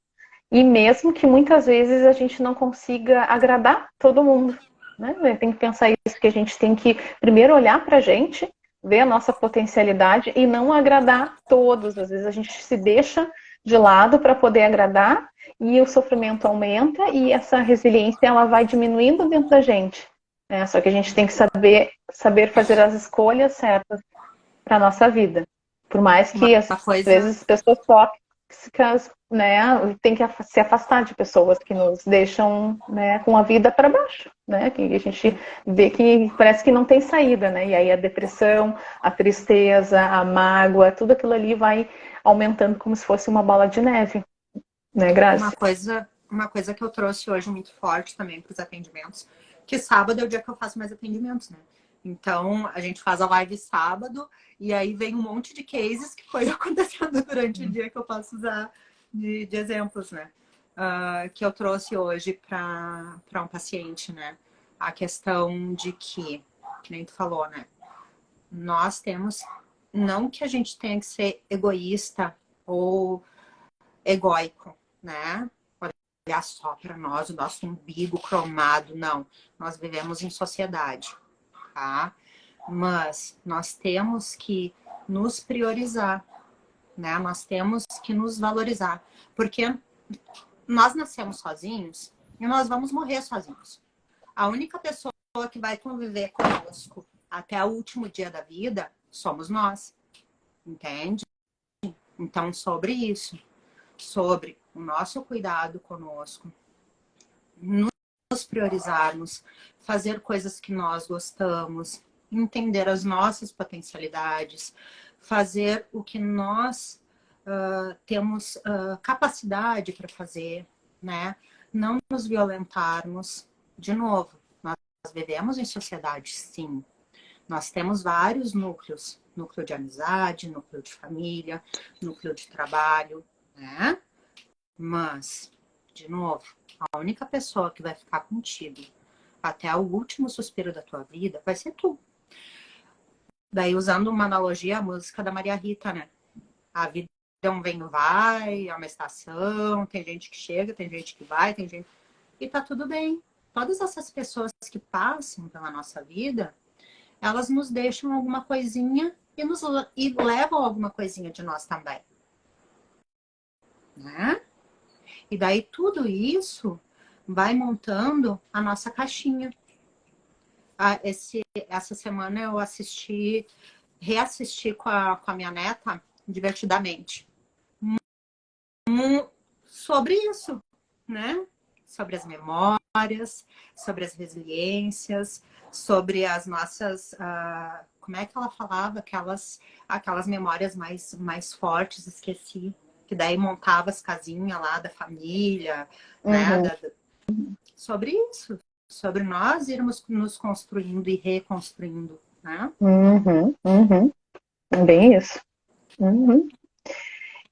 [SPEAKER 2] e mesmo que muitas vezes a gente não consiga agradar todo mundo, né? Tem que pensar isso, que a gente tem que primeiro olhar para a gente, ver a nossa potencialidade e não agradar todos. Às vezes a gente se deixa de lado para poder agradar e o sofrimento aumenta e essa resiliência ela vai diminuindo dentro da gente. Né? Só que a gente tem que saber fazer as escolhas certas para a nossa vida. Por mais
[SPEAKER 1] Uma
[SPEAKER 2] que, às
[SPEAKER 1] coisa,
[SPEAKER 2] vezes, pessoas tóxicas, né, tem que se afastar de pessoas que nos deixam, né, com a vida para baixo, né, que a gente vê que parece que não tem saída, né, e aí a depressão, a tristeza, a mágoa, tudo aquilo ali vai aumentando como se fosse uma bola de neve, né, Grazi?
[SPEAKER 1] uma coisa que eu trouxe hoje muito forte também para os atendimentos, que sábado é o dia que eu faço mais atendimentos, né? Então, a gente faz a live sábado e aí vem um monte de cases que foi acontecendo durante o dia que eu posso usar de exemplos, né? Que eu trouxe hoje para um paciente, né? A questão de que nem tu falou, né? Nós temos, não que a gente tenha que ser egoísta ou egóico, né? Olhar só para nós, o nosso umbigo cromado, não. Nós vivemos em sociedade, tá? Mas nós temos que nos priorizar, né? Nós temos que nos valorizar, porque nós nascemos sozinhos e nós vamos morrer sozinhos. A única pessoa que vai conviver conosco até o último dia da vida somos nós, entende? Então, sobre isso, sobre o nosso cuidado conosco, nos priorizarmos, fazer coisas que nós gostamos, entender as nossas potencialidades, fazer o que nós temos capacidade para fazer, né? Não nos violentarmos. De novo, nós vivemos em sociedade, sim. Nós temos vários núcleos. Núcleo de amizade, núcleo de família, núcleo de trabalho, né? Mas, de novo, a única pessoa que vai ficar contigo até o último suspiro da tua vida vai ser tu. Daí, usando uma analogia, a música da Maria Rita, né? A vida é um vem e vai, é uma estação, tem gente que chega, tem gente que vai, tem gente... E tá tudo bem. Todas essas pessoas que passam pela nossa vida, elas nos deixam alguma coisinha e levam alguma coisinha de nós também. Né? E daí tudo isso vai montando a nossa caixinha. Essa semana eu reassisti com a minha neta, divertidamente, sobre isso, né? Sobre as memórias, sobre as resiliências, sobre as nossas... como é que ela falava? Aquelas memórias mais fortes, esqueci. Que daí montava as casinhas lá da família, né? Sobre isso. Sobre nós irmos nos construindo e reconstruindo, né?
[SPEAKER 2] Bem isso.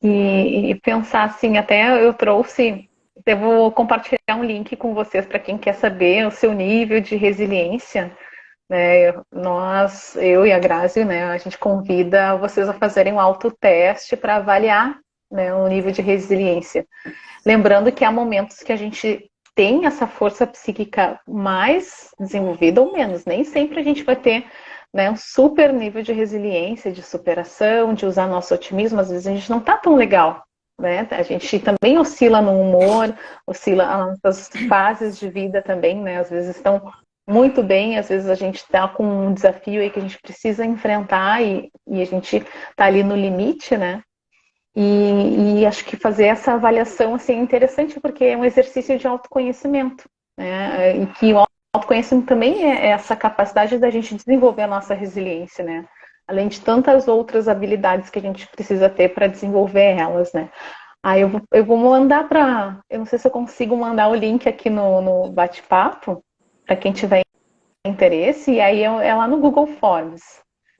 [SPEAKER 2] E pensar assim, até eu trouxe, eu vou compartilhar um link com vocês para quem quer saber o seu nível de resiliência, né? Eu e a Grazi, né, a gente convida vocês a fazerem um autoteste para avaliar, né, o nível de resiliência. Lembrando que há momentos que a gente tem essa força psíquica mais desenvolvida ou menos, nem sempre a gente vai ter, né, um super nível de resiliência, de superação, de usar nosso otimismo. Às vezes a gente não tá tão legal, né? A gente também oscila no humor, oscila as nossas fases de vida também, né? Às vezes estão muito bem, às vezes a gente está com um desafio aí que a gente precisa enfrentar e a gente tá ali no limite, né? E acho que fazer essa avaliação assim, é interessante porque é um exercício de autoconhecimento, né? E que o autoconhecimento também é essa capacidade da gente desenvolver a nossa resiliência, né? Além de tantas outras habilidades que a gente precisa ter para desenvolver elas, né? Aí eu vou mandar para... Eu não sei se eu consigo mandar o link aqui no bate-papo, para quem tiver interesse, e aí é lá no Google Forms.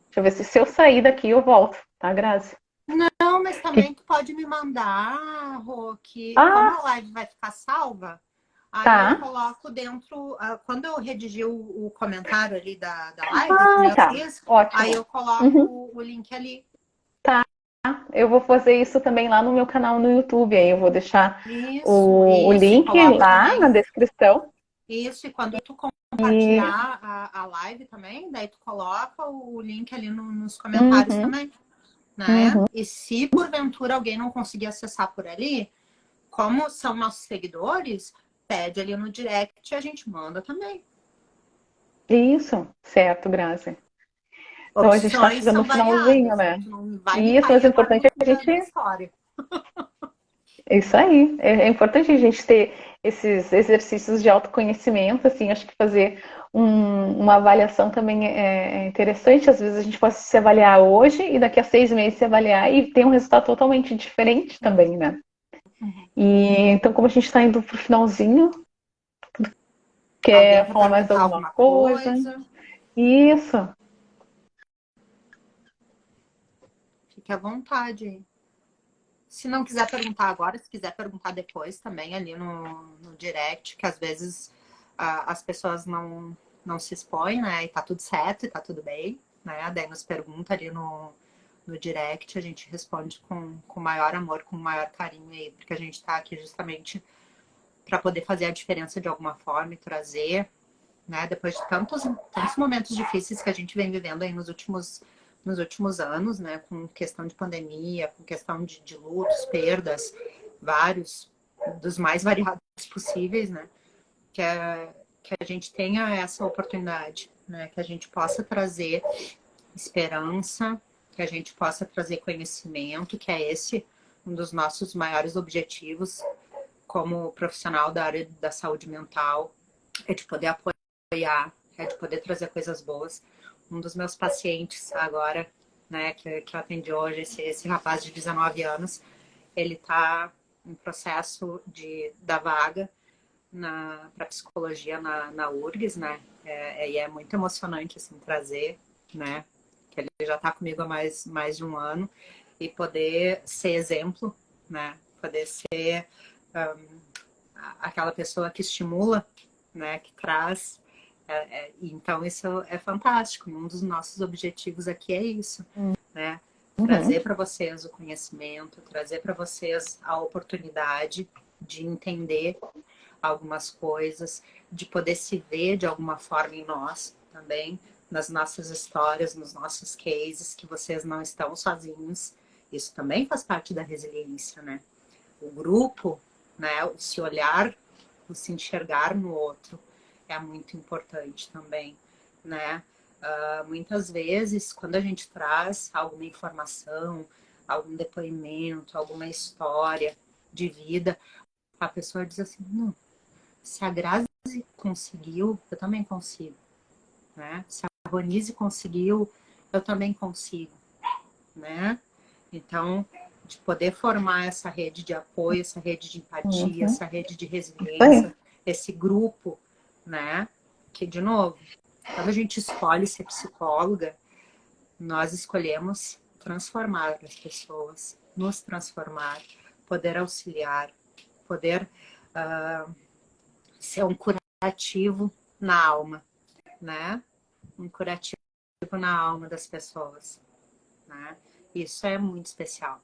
[SPEAKER 2] Deixa eu ver se eu sair daqui eu volto, tá, Grazi?
[SPEAKER 1] Não, mas também tu pode me mandar, Rô, que como
[SPEAKER 2] Ah,
[SPEAKER 1] a live vai ficar salva, aí eu
[SPEAKER 2] tá.
[SPEAKER 1] coloco dentro, quando eu redigir o comentário ali da live, que nem eu
[SPEAKER 2] Tá.
[SPEAKER 1] fiz, aí
[SPEAKER 2] Ótimo.
[SPEAKER 1] eu coloco
[SPEAKER 2] Uhum.
[SPEAKER 1] o link ali.
[SPEAKER 2] Eu vou fazer isso também lá no meu canal no YouTube. Aí eu vou deixar o
[SPEAKER 1] Isso, e
[SPEAKER 2] link
[SPEAKER 1] coloco
[SPEAKER 2] lá na
[SPEAKER 1] também.
[SPEAKER 2] descrição.
[SPEAKER 1] Isso, e quando tu
[SPEAKER 2] E
[SPEAKER 1] compartilhar a live também, daí tu coloca o link ali nos comentários
[SPEAKER 2] uhum,
[SPEAKER 1] também, né?
[SPEAKER 2] uhum.
[SPEAKER 1] E se porventura alguém não conseguir acessar por ali, como são nossos seguidores, pede ali no direct e a gente manda também.
[SPEAKER 2] Isso, certo, Grazi. Então a gente está
[SPEAKER 1] Opções
[SPEAKER 2] chegando no
[SPEAKER 1] são
[SPEAKER 2] finalzinho,
[SPEAKER 1] variadas,
[SPEAKER 2] né?
[SPEAKER 1] tu não vai me
[SPEAKER 2] Isso, mas
[SPEAKER 1] cair
[SPEAKER 2] o
[SPEAKER 1] agora
[SPEAKER 2] importante
[SPEAKER 1] no
[SPEAKER 2] é
[SPEAKER 1] fim
[SPEAKER 2] a gente.
[SPEAKER 1] da história.
[SPEAKER 2] Isso aí. É importante a gente ter esses exercícios de autoconhecimento, assim, acho que fazer uma avaliação também é interessante. Às vezes a gente pode se avaliar hoje e daqui a 6 meses se avaliar e ter um resultado totalmente diferente também, né? E então, como a gente está indo pro finalzinho,
[SPEAKER 1] Alguém
[SPEAKER 2] quer
[SPEAKER 1] quer
[SPEAKER 2] falar mais
[SPEAKER 1] perguntar
[SPEAKER 2] alguma
[SPEAKER 1] alguma
[SPEAKER 2] coisa?
[SPEAKER 1] coisa?
[SPEAKER 2] Isso.
[SPEAKER 1] Fique à vontade. Se não quiser perguntar agora, se quiser perguntar depois também ali no direct, que às vezes as pessoas não se expõem, né? E tá tudo certo e tá tudo bem, né? Daí nos pergunta ali no direct, a gente responde com maior amor, com maior carinho aí, porque a gente tá aqui justamente para poder fazer a diferença de alguma forma e trazer, né? Depois de tantos momentos difíceis que a gente vem vivendo aí nos últimos anos, né? Com questão de pandemia, com questão de lutos, perdas, vários, dos mais variados possíveis, né? Que a gente tenha essa oportunidade, né? Que a gente possa trazer esperança, que a gente possa trazer conhecimento, que é esse um dos nossos maiores objetivos como profissional da área da saúde mental, é de poder apoiar, é de poder trazer coisas boas. Um dos meus pacientes agora, né, que eu atendi hoje, esse rapaz de 19 anos, ele está em processo da vaga para psicologia na URGS, né? E é muito emocionante assim, trazer, né? Que ele já está comigo há mais de um ano e poder ser exemplo, né? Poder ser aquela pessoa que estimula, né? Que traz. Então isso é fantástico. Um dos nossos objetivos aqui é isso, né? Trazer para vocês o conhecimento, trazer para vocês a oportunidade de entender algumas coisas, de poder se ver de alguma forma em nós também, nas nossas histórias, nos nossos cases, que vocês não estão sozinhos. Isso também faz parte da resiliência, né? O grupo, né? O se olhar, o se enxergar no outro é muito importante também, né? Muitas vezes, quando a gente traz alguma informação, algum depoimento, alguma história de vida, a pessoa diz assim, não, se a Grazi conseguiu, eu também consigo, né? Se a Ronise conseguiu, eu também consigo, né? Então, de poder formar essa rede de apoio, essa rede de empatia, essa rede de resiliência, esse grupo, né? Que, de novo, quando a gente escolhe ser psicóloga, nós escolhemos transformar as pessoas, nos transformar, poder auxiliar, poder ser um curativo na alma, né? Um curativo na alma das pessoas, né? Isso é muito especial.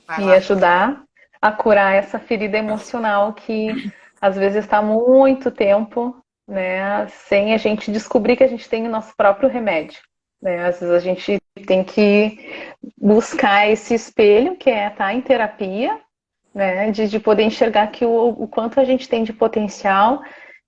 [SPEAKER 1] Vai
[SPEAKER 2] E
[SPEAKER 1] lá.
[SPEAKER 2] ajudar a curar essa ferida emocional que às vezes está muito tempo, né, sem a gente descobrir que a gente tem o nosso próprio remédio, né? Às vezes a gente tem que buscar esse espelho que é estar em terapia, né, de poder enxergar que o quanto a gente tem de potencial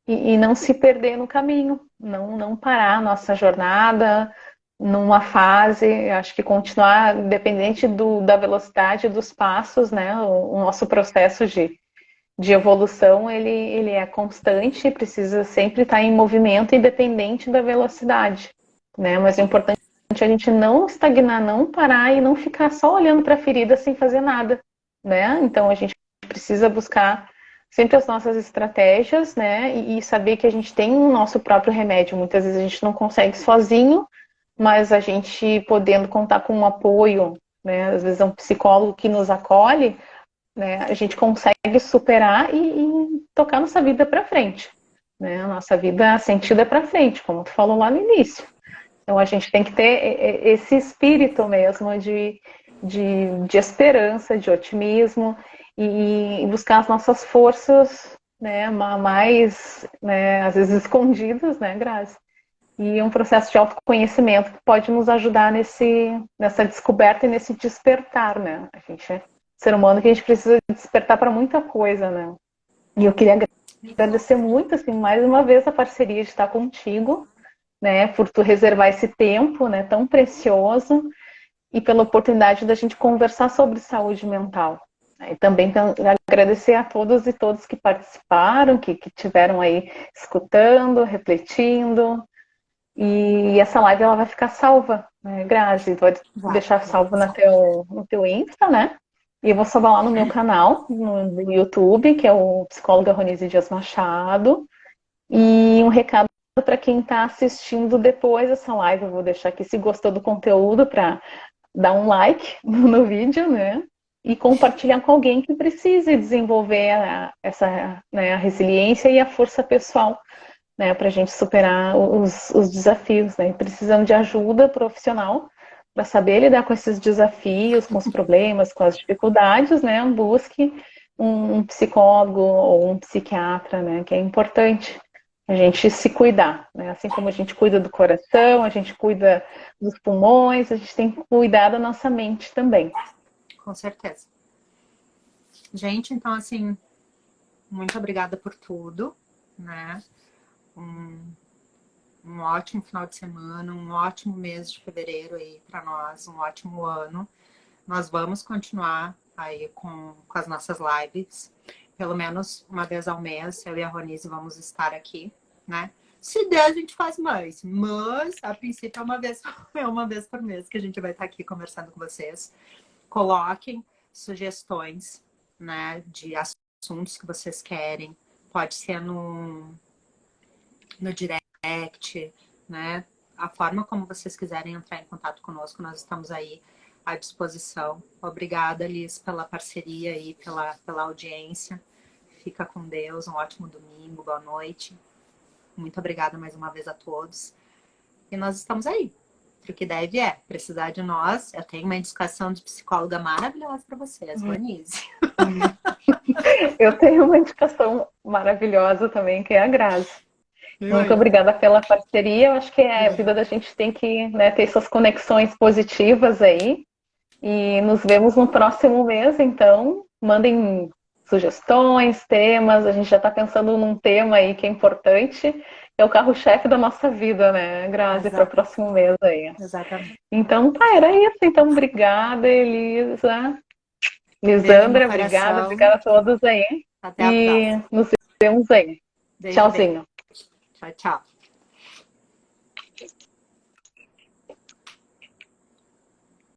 [SPEAKER 2] e não se perder no caminho, não parar a nossa jornada numa fase, acho que continuar, independente da velocidade dos passos, né, o nosso processo de evolução, ele é constante, precisa sempre estar em movimento, independente da velocidade, né, mas é importante a gente não estagnar, não parar e não ficar só olhando para a ferida sem fazer nada, né, então a gente precisa buscar sempre as nossas estratégias, né, e saber que a gente tem o nosso próprio remédio, muitas vezes a gente não consegue sozinho, mas a gente podendo contar com um apoio, né, às vezes é um psicólogo que nos acolhe, né, a gente consegue superar e tocar nossa vida para frente, né, a nossa vida sentida para frente, como tu falou lá no início. Então a gente tem que ter esse espírito mesmo de esperança, de otimismo e buscar as nossas forças, né, mais, né, às vezes escondidas, né, Grazi? E um processo de autoconhecimento que pode nos ajudar nessa descoberta e nesse despertar, né? A gente é ser humano que a gente precisa despertar para muita coisa, né? E eu queria agradecer muito, assim, mais uma vez a parceria de estar contigo, né? Por tu reservar esse tempo, né? Tão precioso e pela oportunidade da gente conversar sobre saúde mental. E também agradecer a todos e todas que participaram, que tiveram aí escutando, refletindo. E essa live ela vai ficar salva, né, Grazi? Vou deixar salvo no teu Insta, né? E eu vou salvar lá no meu canal, no YouTube, que é o Psicóloga Ronise Dias Machado. E um recado para quem está assistindo depois dessa live, eu vou deixar aqui se gostou do conteúdo para dar um like no vídeo, né? E compartilhar com alguém que precise desenvolver a resiliência e a força pessoal, né, para a gente superar os desafios, né? Precisando de ajuda profissional para saber lidar com esses desafios, com os problemas, com as dificuldades, né? Busque um psicólogo ou um psiquiatra, né? Que é importante a gente se cuidar, né? Assim como a gente cuida do coração, a gente cuida dos pulmões, a gente tem que cuidar da nossa mente também.
[SPEAKER 1] Com certeza. Gente, então, assim, muito obrigada por tudo, né? Um ótimo final de semana, um ótimo mês de fevereiro aí para nós, um ótimo ano. Nós vamos continuar aí com as nossas lives, pelo menos uma vez ao mês, eu e a Ronise vamos estar aqui, né? Se der, a gente faz mais. Mas, a princípio, é uma vez por mês que a gente vai estar aqui conversando com vocês. Coloquem sugestões, né, de assuntos que vocês querem. Pode ser no direct, né? A forma como vocês quiserem entrar em contato conosco, nós estamos aí à disposição. Obrigada, Liz, pela parceria e pela audiência. Fica com Deus, um ótimo domingo, boa noite. Muito obrigada mais uma vez a todos. E nós estamos aí. O que deve precisar de nós. Eu tenho uma indicação de psicóloga maravilhosa para vocês, Vanise.
[SPEAKER 2] Eu tenho uma indicação maravilhosa também, que é a Grazi. Muito obrigada pela parceria. Eu acho que a vida da gente tem que, né, ter essas conexões positivas aí. E nos vemos no próximo mês, então. Mandem sugestões, temas. A gente já está pensando num tema aí que é importante. É o carro-chefe da nossa vida, né, Grazi, para o próximo mês aí.
[SPEAKER 1] Exatamente.
[SPEAKER 2] Então, tá, era isso. Então, obrigada, Elisa. Lisandra, obrigada a todos aí.
[SPEAKER 1] Até a próxima.
[SPEAKER 2] Nos vemos aí.
[SPEAKER 1] Beijo,
[SPEAKER 2] Tchauzinho.
[SPEAKER 1] Beijo. Tchau, tchau.